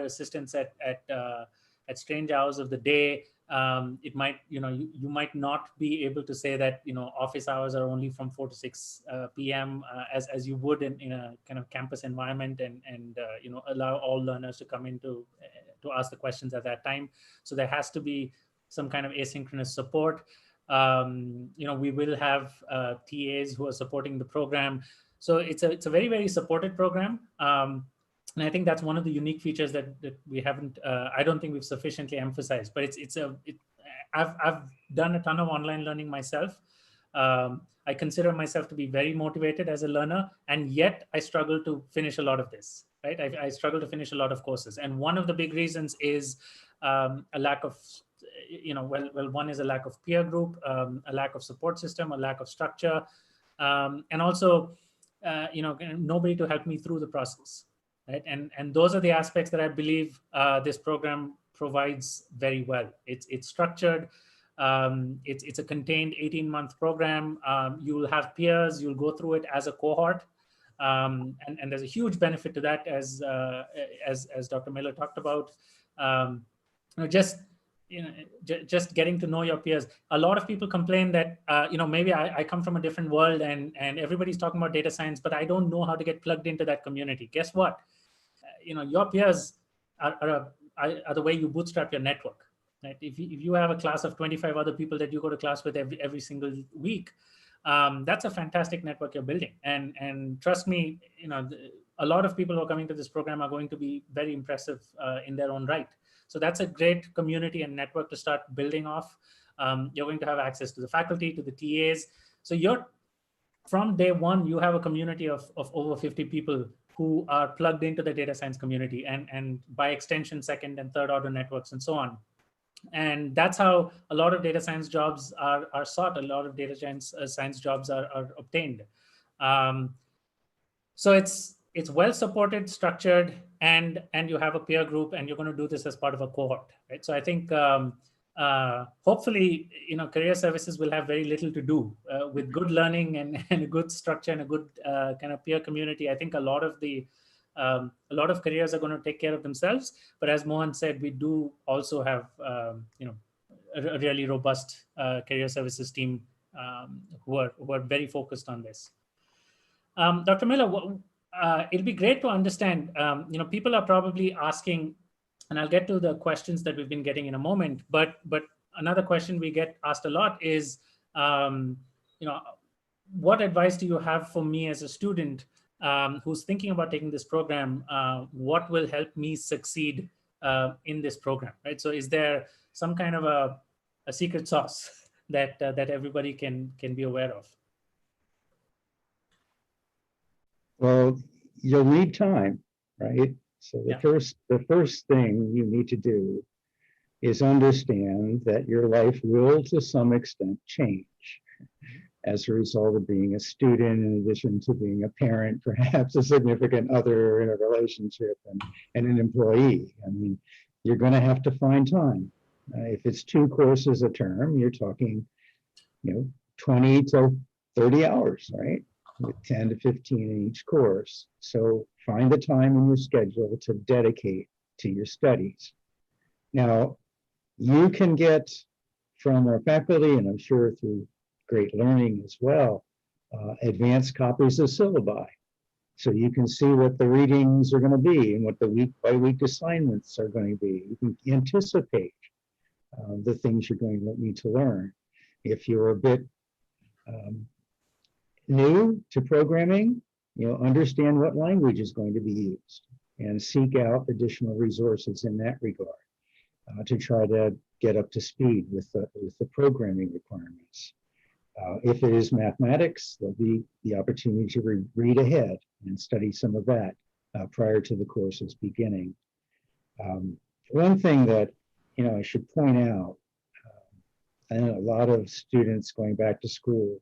assistance at strange hours of the day. It might, you might not be able to say that, office hours are only from 4 to 6 p.m. As you would in a kind of campus environment, and allow all learners to come in to ask the questions at that time. So there has to be some kind of asynchronous support. We will have TAs who are supporting the program. So it's a very supported program. And I think that's one of the unique features that we haven't, I don't think we've sufficiently emphasized, but I've done a ton of online learning myself. I consider myself to be very motivated as a learner, and yet I struggle to finish a lot of this, right? I struggle to finish a lot of courses. And one of the big reasons is a lack of, one is a lack of peer group, a lack of support system, a lack of structure, and also, nobody to help me through the process. Right? And those are the aspects that I believe this program provides very well. It's structured. It's a contained 18-month program. You'll have peers. You'll go through it as a cohort, and there's a huge benefit to that, as Dr. Miller talked about. Just, you know, just getting to know your peers. A lot of people complain that, you know, maybe I come from a different world and everybody's talking about data science, but I don't know how to get plugged into that community. Guess what? You know, your peers are the way you bootstrap your network, right? If you have a class of 25 other people that you go to class with every single week, that's a fantastic network you're building. And trust me, you know, a lot of people who are coming to this program are going to be very impressive in their own right. So that's a great community and network to start building off. You're going to have access to the faculty, to the TAs. So from day one, you have a community of over 50 people who are plugged into the data science community, and by extension, second and third order networks and so on. And that's how a lot of data science jobs are sought. A lot of data science jobs are obtained. So it's well supported, structured, and you have a peer group, and you're going to do this as part of a cohort, right? So I think hopefully, you know, career services will have very little to do with good learning and a good structure and a good kind of peer community. I think a lot of careers are going to take care of themselves. But as Mohan said, we do also have you know, a really robust career services team who are very focused on this. Dr. Miller, it'll be great to understand, you know, people are probably asking, and I'll get to the questions that we've been getting in a moment, but another question we get asked a lot is, you know, what advice do you have for me as a student who's thinking about taking this program? What will help me succeed in this program, right? So is there some kind of a secret sauce that everybody can be aware of? Well, you'll need time, right? So the first thing you need to do is understand that your life will, to some extent, change as a result of being a student, in addition to being a parent, perhaps a significant other in a relationship, and an employee. I mean, you're going to have to find time. If it's 2 courses a term, you're talking, you know, 20 to 30 hours, right? With 10 to 15 in each course. So find the time in your schedule to dedicate to your studies. Now, you can get from our faculty, and I'm sure through great learning as well, advanced copies of syllabi. So you can see what the readings are going to be and what the week-by-week assignments are going to be. You can anticipate the things you're going to need to learn. If you're a bit new to programming, you know, understand what language is going to be used and seek out additional resources in that regard to try to get up to speed with the programming requirements. If it is mathematics, there'll be the opportunity to read ahead and study some of that prior to the course's beginning. One thing that, you know, I should point out, and a lot of students going back to school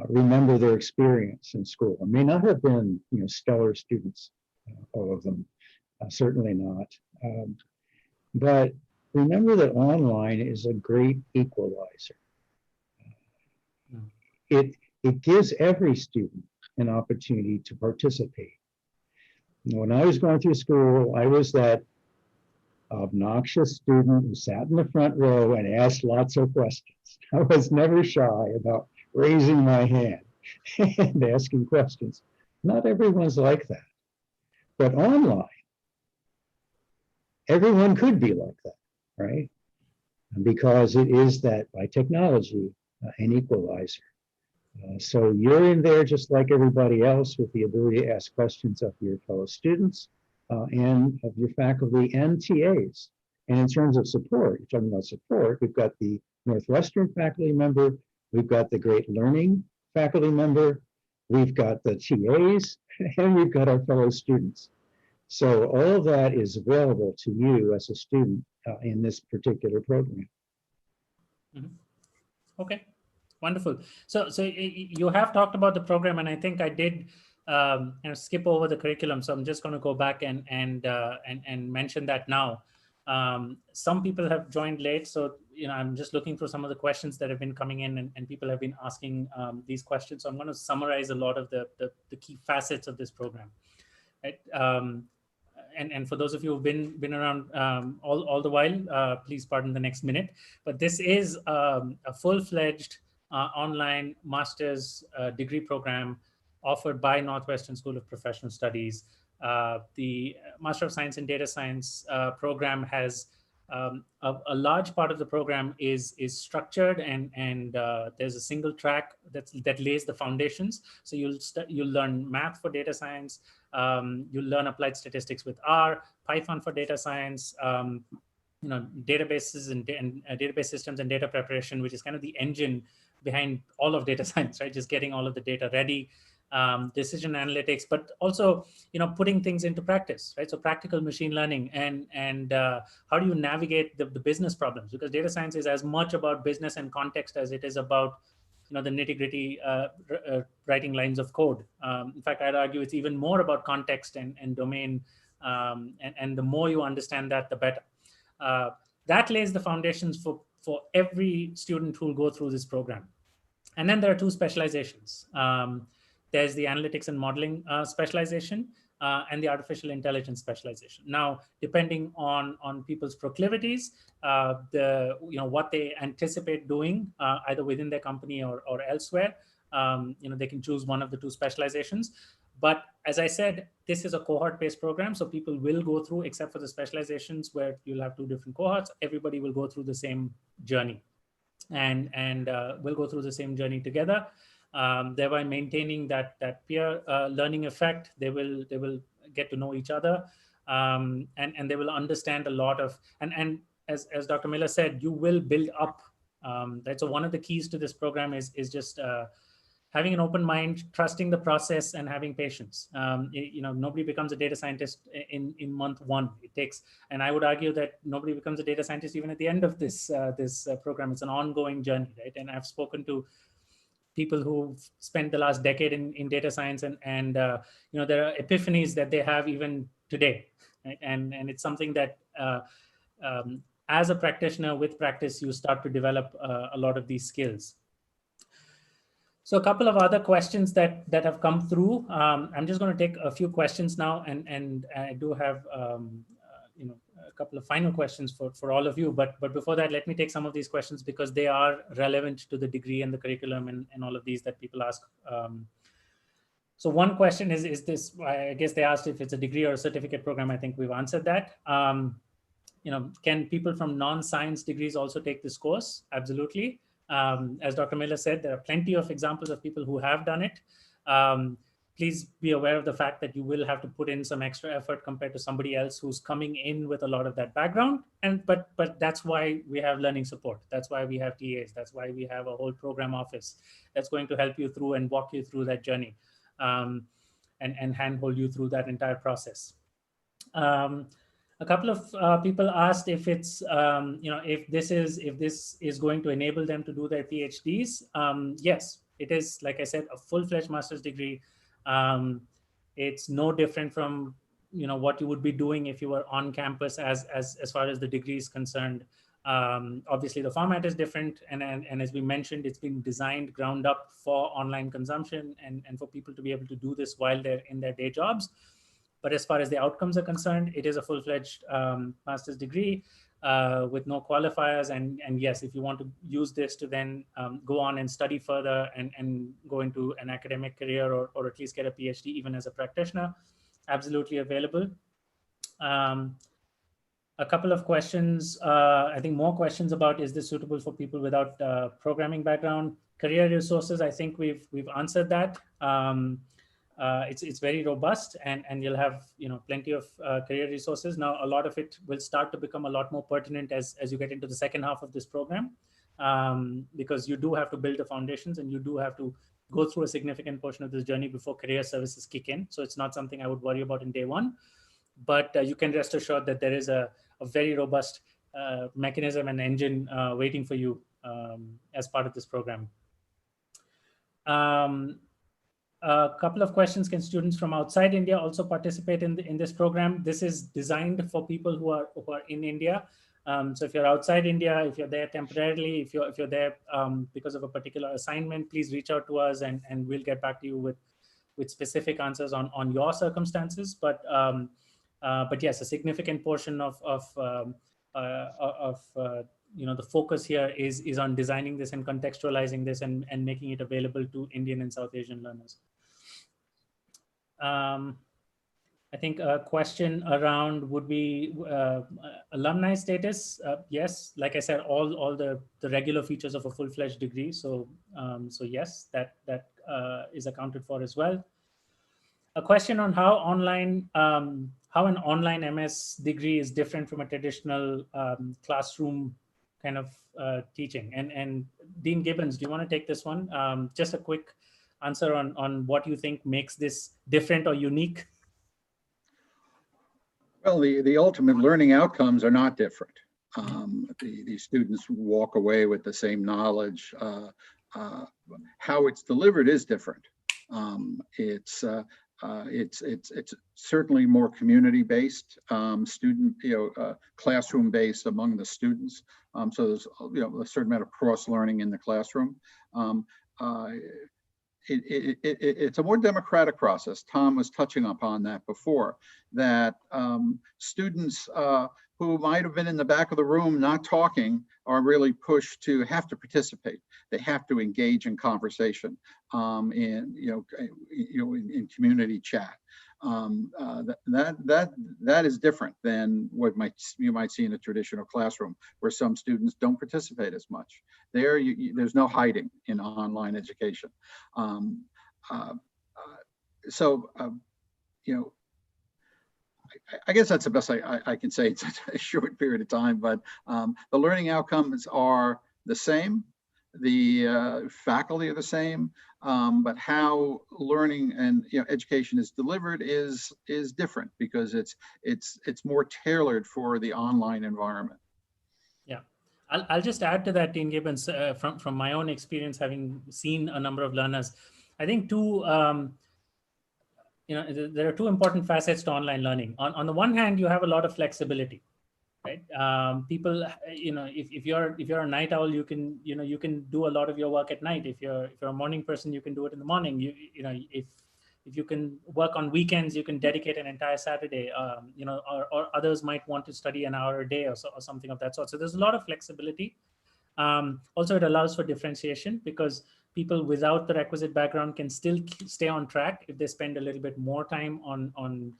remember their experience in school. It may not have been, you know, stellar students, all of them, certainly not. But remember that online is a great equalizer. It gives every student an opportunity to participate. You know, when I was going through school, I was that obnoxious student who sat in the front row and asked lots of questions. I was never shy about raising my hand and asking questions. Not everyone's like that. But online, everyone could be like that, right? Because it is that, by technology, an equalizer. So you're in there just like everybody else, with the ability to ask questions of your fellow students and of your faculty and TAs. And in terms of support, you're talking about support, we've got the Northwestern faculty member, we've got the Great Learning faculty member, we've got the TAs, and we've got our fellow students. So all of that is available to you as a student in this particular program. Mm-hmm. Okay, wonderful. So you have talked about the program, and I think I did skip over the curriculum. So I'm just going to go back and mention that now. Some people have joined late, so I'm just looking through some of the questions that have been coming in, and people have been asking these questions. So I'm going to summarize a lot of the key facets of this program. Right? and for those of you who've been around all the while, please pardon the next minute. But this is a full-fledged online master's degree program offered by Northwestern School of Professional Studies. The Master of Science in Data Science program has a large part of the program is structured, and there's a single track that lays the foundations. So you'll learn math for data science, you'll learn applied statistics with R, Python for data science, databases and database systems and data preparation, which is kind of the engine behind all of data science, right? Just getting all of the data ready. Decision analytics, but also, putting things into practice, right? So practical machine learning and how do you navigate the business problems? Because data science is as much about business and context as it is about, the nitty gritty writing lines of code. In fact, I'd argue it's even more about context and domain. And the more you understand that, the better. That lays the foundations for every student who will go through this program. And then there are two specializations. There's the analytics and modeling specialization and the artificial intelligence specialization. Now, depending on people's proclivities, what they anticipate doing either within their company or elsewhere, they can choose one of the two specializations. But as I said, this is a cohort-based program, so people will go through, except for the specializations where you'll have two different cohorts, everybody will go through the same journey, and we'll go through the same journey together. Thereby maintaining that peer learning effect. They will get to know each other, and they will understand a lot of, and as Dr. Miller said, you will build up. Right. So one of the keys to this program is just having an open mind, trusting the process, and having patience. Nobody becomes a data scientist in month one. It takes, and I would argue that nobody becomes a data scientist even at the end of this program. It's an ongoing journey, right? And I've spoken to people who've spent the last decade in data science, and there are epiphanies that they have even today, right? And it's something that as a practitioner with practice, you start to develop a lot of these skills. So a couple of other questions that have come through. I'm just going to take a few questions now, and I do have a couple of final questions for all of you. But before that, let me take some of these questions because they are relevant to the degree and the curriculum and all of these that people ask. So one question is this, I guess they asked if it's a degree or a certificate program. I think we've answered that. Can people from non-science degrees also take this course? Absolutely. As Dr. Miller said, there are plenty of examples of people who have done it. Please be aware of the fact that you will have to put in some extra effort compared to somebody else who's coming in with a lot of that background. But that's why we have learning support. That's why we have TAs. That's why we have a whole program office that's going to help you through and walk you through that journey, and handhold you through that entire process. A couple of people asked if it's, if this is going to enable them to do their PhDs. Yes, it is. Like I said, a full-fledged master's degree. It's no different from what you would be doing if you were on campus as far as the degree is concerned. Obviously, the format is different, and as we mentioned, it's been designed ground up for online consumption and for people to be able to do this while they're in their day jobs. But as far as the outcomes are concerned, it is a full-fledged master's degree with no qualifiers. And yes, if you want to use this to then go on and study further and go into an academic career or at least get a PhD even as a practitioner, absolutely available. A couple of questions, I think more questions about, is this suitable for people without programming background? Career resources, I think we've answered that. It's very robust, and you'll have plenty of career resources. Now, a lot of it will start to become a lot more pertinent as you get into the second half of this program, because you do have to build the foundations and you do have to go through a significant portion of this journey before career services kick in. So it's not something I would worry about in day one, but you can rest assured that there is a very robust mechanism and engine waiting for you as part of this program. A couple of questions: can students from outside India also participate in this program? This is designed for people who are in India. So if you're outside India, if you're there temporarily, if you're there because of a particular assignment, please reach out to us and we'll get back to you with specific answers on your circumstances. But But yes, a significant portion of the focus here is on designing this and contextualizing this and making it available to Indian and South Asian learners. I think a question around would be alumni status. Yes, like I said, all the regular features of a full-fledged degree. So yes, that is accounted for as well. A question on how an online MS degree is different from a traditional classroom kind of teaching. And Dean Gibbons, do you want to take this one? Just a quick answer on what you think makes this different or unique. Well, the ultimate learning outcomes are not different. The students walk away with the same knowledge. How it's delivered is different. It's certainly more community-based, classroom-based among the students. So there's a certain amount of cross-learning in the classroom. It's a more democratic process. Tom was touching upon that before, that students who might have been in the back of the room not talking are really pushed to have to participate. They have to engage in conversation, in community chat. That is different than what you might see in a traditional classroom, where some students don't participate as much. There's no hiding in online education. I guess that's the best I can say. It's a short period of time, but the learning outcomes are the same. The faculty are the same, but how learning and education is delivered is different, because it's more tailored for the online environment. Yeah, I'll just add to that, Dean Gibbons, from my own experience, having seen a number of learners. I think there are two important facets to online learning. On the one hand, you have a lot of flexibility. Right. People, if you're a night owl, you can do a lot of your work at night. If you're a morning person, you can do it in the morning. If you can work on weekends, you can dedicate an entire Saturday. Or others might want to study an hour a day or something of that sort. So there's a lot of flexibility. Also, it allows for differentiation, because people without the requisite background can still stay on track if they spend a little bit more time on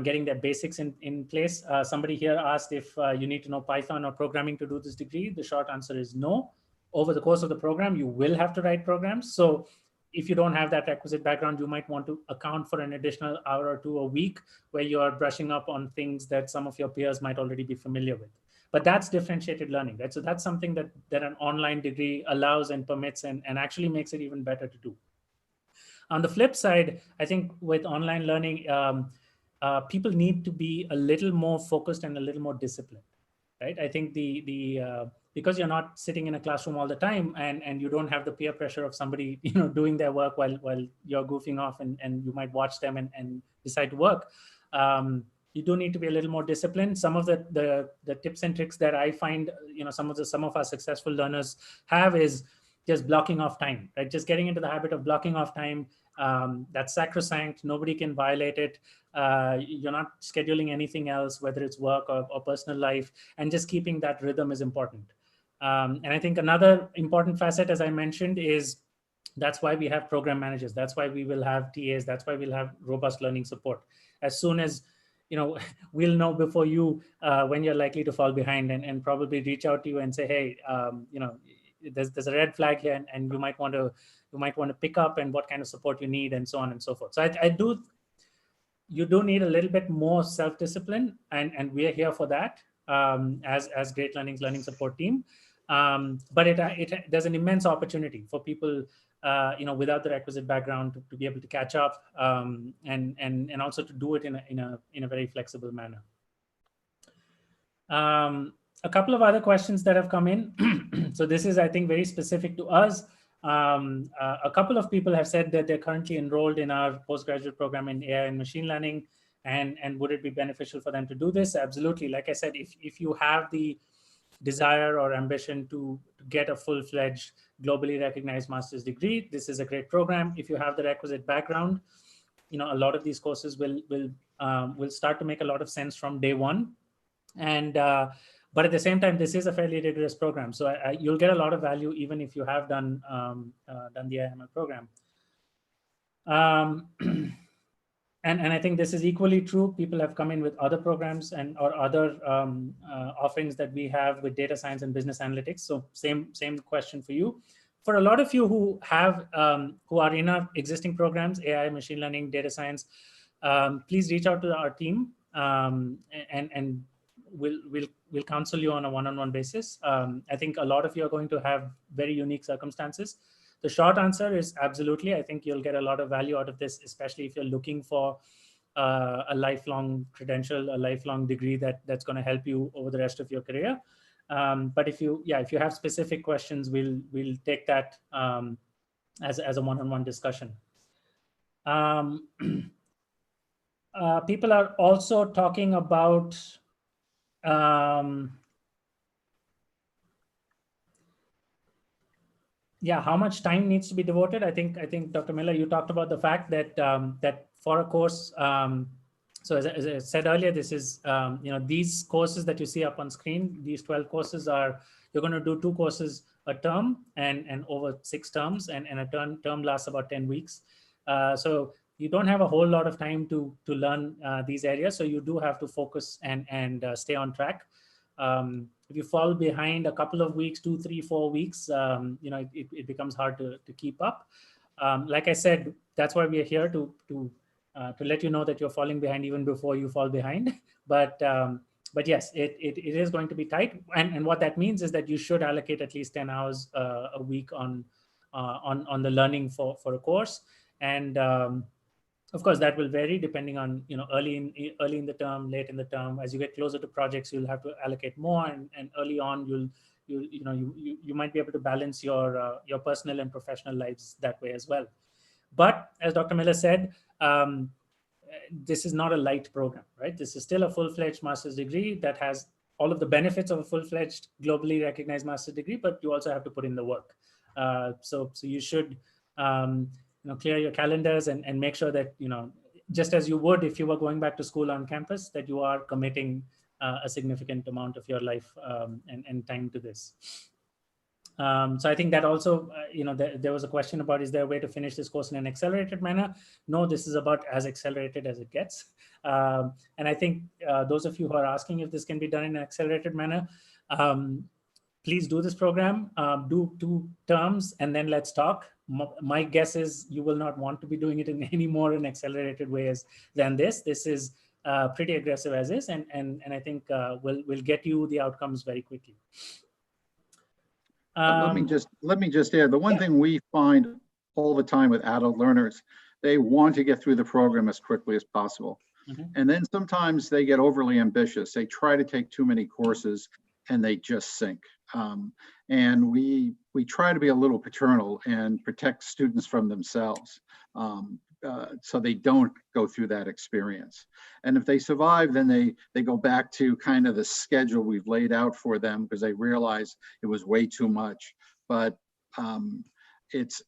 getting their basics in place. Somebody here asked if you need to know Python or programming to do this degree. The short answer is no. Over the course of the program, you will have to write programs. So if you don't have that requisite background, you might want to account for an additional hour or two a week where you are brushing up on things that some of your peers might already be familiar with. But that's differentiated learning, right? So that's something that an online degree allows and permits and actually makes it even better to do. On the flip side, I think with online learning, people need to be a little more focused and a little more disciplined, right? I think because you're not sitting in a classroom all the time, and you don't have the peer pressure of somebody doing their work while you're goofing off, and you might watch them and decide to work. You do need to be a little more disciplined. Some of the tips and tricks that I find some of our successful learners have is just blocking off time, right? Just getting into the habit of blocking off time. That's sacrosanct. Nobody can violate it. You're not scheduling anything else, whether it's work or personal life, and just keeping that rhythm is important. And I think another important facet, as I mentioned, is that's why we have program managers. That's why we will have TAs. That's why we'll have robust learning support. As soon as we'll know before you when you're likely to fall behind, and probably reach out to you and say, hey, there's a red flag here, and you might want to pick up, and what kind of support you need, and so on and so forth. So you do need a little bit more self-discipline, and we are here for that as Great Learning's learning support team. But there's an immense opportunity for people without the requisite background to be able to catch up, and also to do it in a very flexible manner. A couple of other questions that have come in. So this is, I think, very specific to us. A couple of people have said that they're currently enrolled in our postgraduate program in AI and machine learning, and would it be beneficial for them to do this? Absolutely. Like I said, if you have the desire or ambition to get a full-fledged, globally recognized master's degree, this is a great program. If you have the requisite background, a lot of these courses will start to make a lot of sense from day one. And but at the same time, this is a fairly rigorous program, so you'll get a lot of value even if you have done the IML program. And I think this is equally true. People have come in with other programs or other offerings that we have with data science and business analytics. So same question for you. For a lot of you who have who are in our existing programs, AI, machine learning, data science, please reach out to our team, and we'll counsel you on a one-on-one basis. I think a lot of you are going to have very unique circumstances. The short answer is absolutely. I think you'll get a lot of value out of this, especially if you're looking for a lifelong credential, a lifelong degree that's going to help you over the rest of your career. But if you have specific questions, we'll take that as a one-on-one discussion. People are also talking about how much time needs to be devoted. I think Dr. Miller, you talked about the fact that that for a course, so as I said earlier, this is these courses that you see up on screen, these 12 courses you're going to do 2 courses a term and over 6 terms, and a term lasts about 10 weeks. So you don't have a whole lot of time to learn these areas, so you do have to focus and stay on track. If you fall behind a couple of weeks, 2, 3, 4 weeks, it becomes hard to keep up. Like I said, that's why we are here to let you know that you're falling behind even before you fall behind. But yes, it is going to be tight, and what that means is that you should allocate at least 10 hours a week on the learning for a course. And of course, that will vary depending on early in the term, late in the term. As you get closer to projects, you'll have to allocate more, and early on, you might be able to balance your personal and professional lives that way as well. But as Dr. Miller said, this is not a light program, right? This is still a full-fledged master's degree that has all of the benefits of a full-fledged, globally recognized master's degree, but you also have to put in the work. So you should clear your calendars and make sure that, just as you would if you were going back to school on campus, that you are committing a significant amount of your life and time to this. So I think that also, there was a question about, is there a way to finish this course in an accelerated manner? No, this is about as accelerated as it gets. And I think those of you who are asking if this can be done in an accelerated manner, please do this program, do 2 terms, and then let's talk. My guess is you will not want to be doing it in any more in accelerated ways than this. This is pretty aggressive as is, and I think we'll get you the outcomes very quickly. Let me just add, the one thing we find all the time with adult learners, they want to get through the program as quickly as possible. Mm-hmm. And then sometimes they get overly ambitious. They try to take too many courses and they just sink. And we try to be a little paternal and protect students from themselves, so they don't go through that experience. And if they survive, then they go back to kind of the schedule we've laid out for them because they realize it was way too much. But it's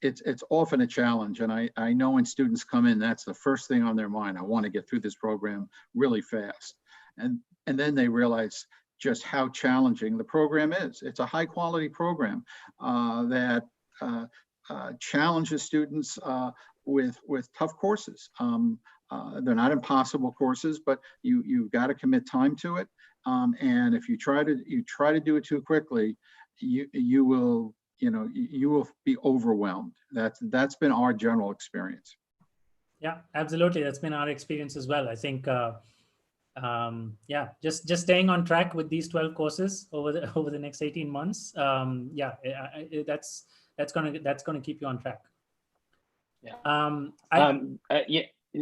often a challenge. And I know when students come in, that's the first thing on their mind. I want to get through this program really fast. And then they realize just how challenging the program is. It's a high quality program that challenges students with tough courses. They're not impossible courses, but you've got to commit time to it. And if you try to do it too quickly, you will be overwhelmed. That's been our general experience. Yeah, absolutely. That's been our experience as well. I think just staying on track with these 12 courses over the next 18 months. That's gonna keep you on track.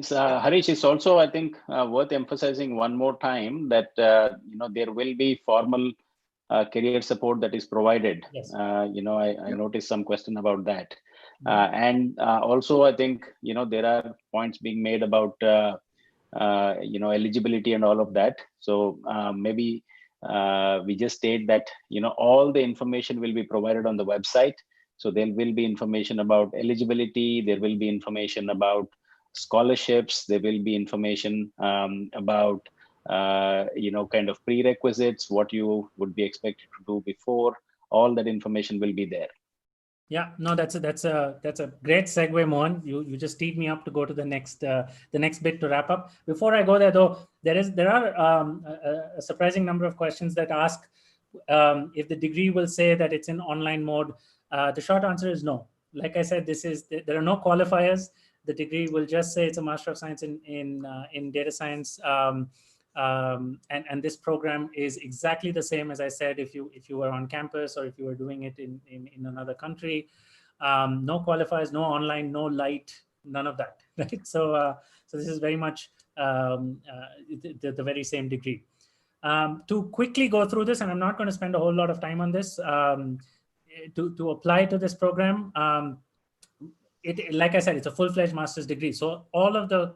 Harish, is also, I think, worth emphasizing one more time that there will be formal career support that is provided. Yes. I noticed some question about that. And also, I think there are points being made about eligibility and all of that. So maybe we just state that all the information will be provided on the website. So there will be information about eligibility. There will be information about scholarships. There will be information about kind of prerequisites, what you would be expected to do before. All that information will be there. Yeah, no, that's a great segue, Mohan. You just teed me up to go to the next bit to wrap up. Before I go there, though, there are a surprising number of questions that ask if the degree will say that it's in online mode. The short answer is no. Like I said, there are no qualifiers. The degree will just say it's a Master of Science in Data Science. And this program is exactly the same as I said, if you were on campus or if you were doing it in another country. No qualifiers, no online, no light, none of that. Right? So this is very much the very same degree. To quickly go through this, and I'm not going to spend a whole lot of time on this, to apply to this program, like I said, it's a full-fledged master's degree. So all of the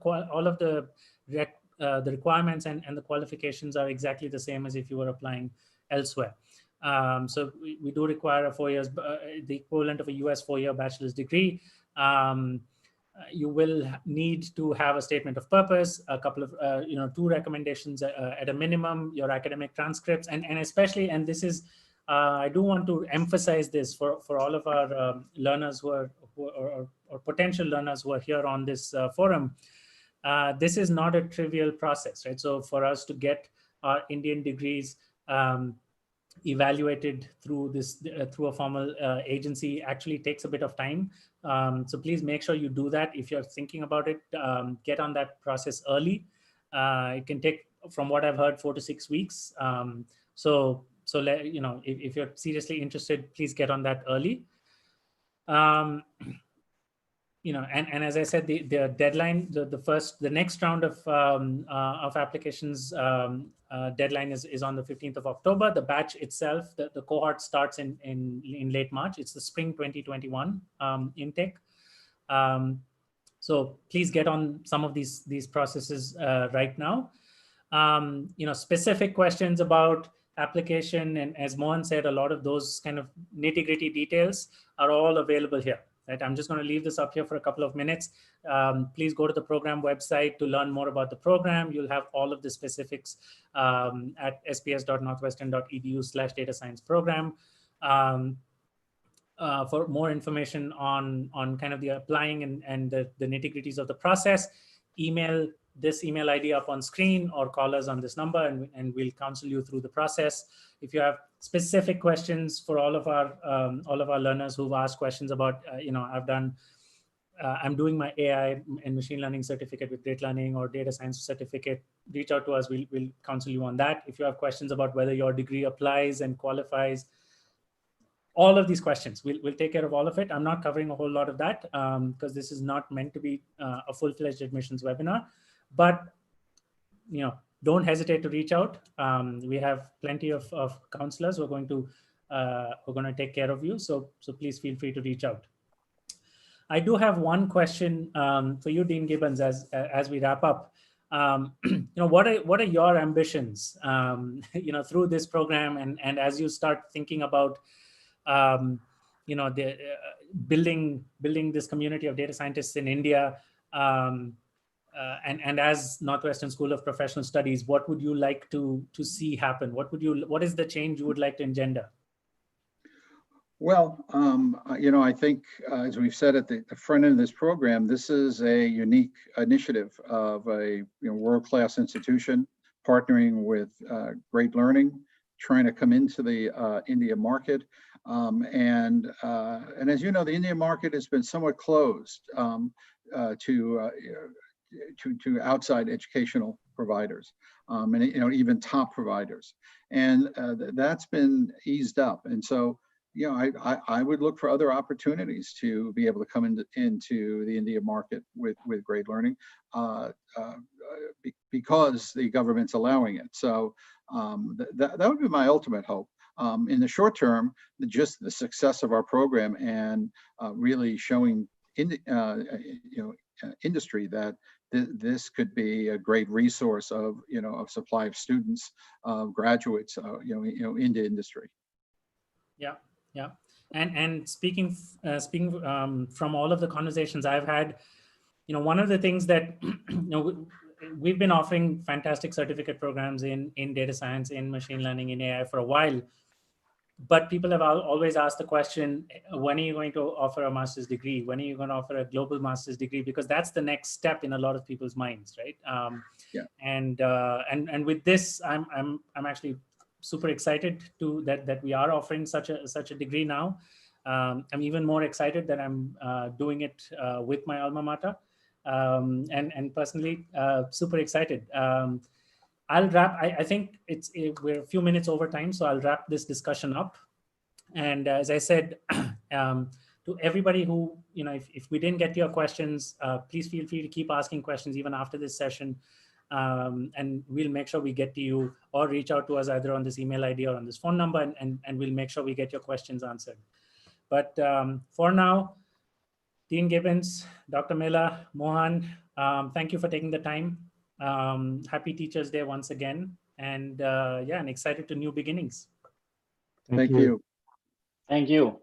requirements and the qualifications are exactly the same as if you were applying elsewhere. So we do require a 4 years, the equivalent of a US 4-year bachelor's degree. You will need to have a statement of purpose, a couple of, 2 recommendations at a minimum, your academic transcripts, and especially, and this is, I do want to emphasize this for all of our learners or potential learners who are here on this forum. This is not a trivial process, right? So for us to get our Indian degrees evaluated through a formal agency actually takes a bit of time. So please make sure you do that. If you're thinking about it, get on that process early. It can take, from what I've heard, 4 to 6 weeks. So if you're seriously interested, please get on that early. And as I said, the deadline, the next round of applications deadline is on the 15th of October. The batch itself, the cohort starts in late March. It's the spring 2021 intake. So please get on some of these processes right now. Specific questions about application, and as Mohan said, a lot of those kind of nitty-gritty details are all available here. Right? I'm just going to leave this up here for a couple of minutes. Please go to the program website to learn more about the program. You'll have all of the specifics at sps.northwestern.edu/data science program. For more information on kind of the applying and the nitty-gritties of the process, email this email ID up on screen or call us on this number, and we'll counsel you through the process. If you have specific questions for all of our learners who've asked questions about, I'm doing my AI and machine learning certificate with Great Learning or data science certificate, reach out to us. We'll counsel you on that. If you have questions about whether your degree applies and qualifies, all of these questions, we'll take care of all of it. I'm not covering a whole lot of that because this is not meant to be a full-fledged admissions webinar. But don't hesitate to reach out. We have plenty of counselors who are going to take care of you. So please feel free to reach out. I do have one question for you, Dean Gibbons, as we wrap up. What are your ambitions through this program, and as you start thinking about building this community of data scientists in India, and as Northwestern School of Professional Studies, what would you like to see happen? What is the change you would like to engender? Well, I think, as we've said at the front end of this program, this is a unique initiative of a world-class institution partnering with Great Learning, trying to come into the India market. And as you know, the India market has been somewhat closed to outside educational providers, and even top providers, and that's been eased up. And so, I would look for other opportunities to be able to come into the India market with Great Learning, because the government's allowing it. So that would be my ultimate hope. In the short term, just the success of our program and really showing industry that this could be a great resource of of supply of students, graduates, into industry. Yeah. And speaking from all of the conversations I've had, one of the things that, we've been offering fantastic certificate programs in data science, in machine learning, in AI for a while. But people have always asked the question, when are you going to offer a master's degree? When are you going to offer a global master's degree? Because that's the next step in a lot of people's minds, right? And with this, I'm actually super excited that we are offering such a degree now. I'm even more excited that I'm doing it with my alma mater, and personally super excited. I'll wrap. I think we're a few minutes over time, so I'll wrap this discussion up. And as I said, to everybody who, if we didn't get to your questions, please feel free to keep asking questions even after this session. And we'll make sure we get to you, or reach out to us either on this email ID or on this phone number, and we'll make sure we get your questions answered. But for now, Dean Gibbons, Dr. Miller, Mohan, thank you for taking the time. Happy Teachers Day once again. And and excited to new beginnings. Thank you. Thank you.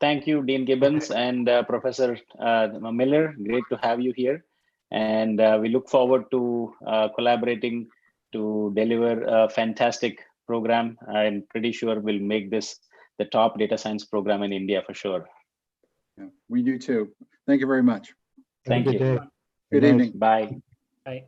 Thank you, Dean Gibbons and Professor Miller. Great to have you here. And we look forward to collaborating to deliver a fantastic program. I'm pretty sure we'll make this the top data science program in India for sure. Yeah, we do too. Thank you very much. Thank you. Good evening. Bye. Bye.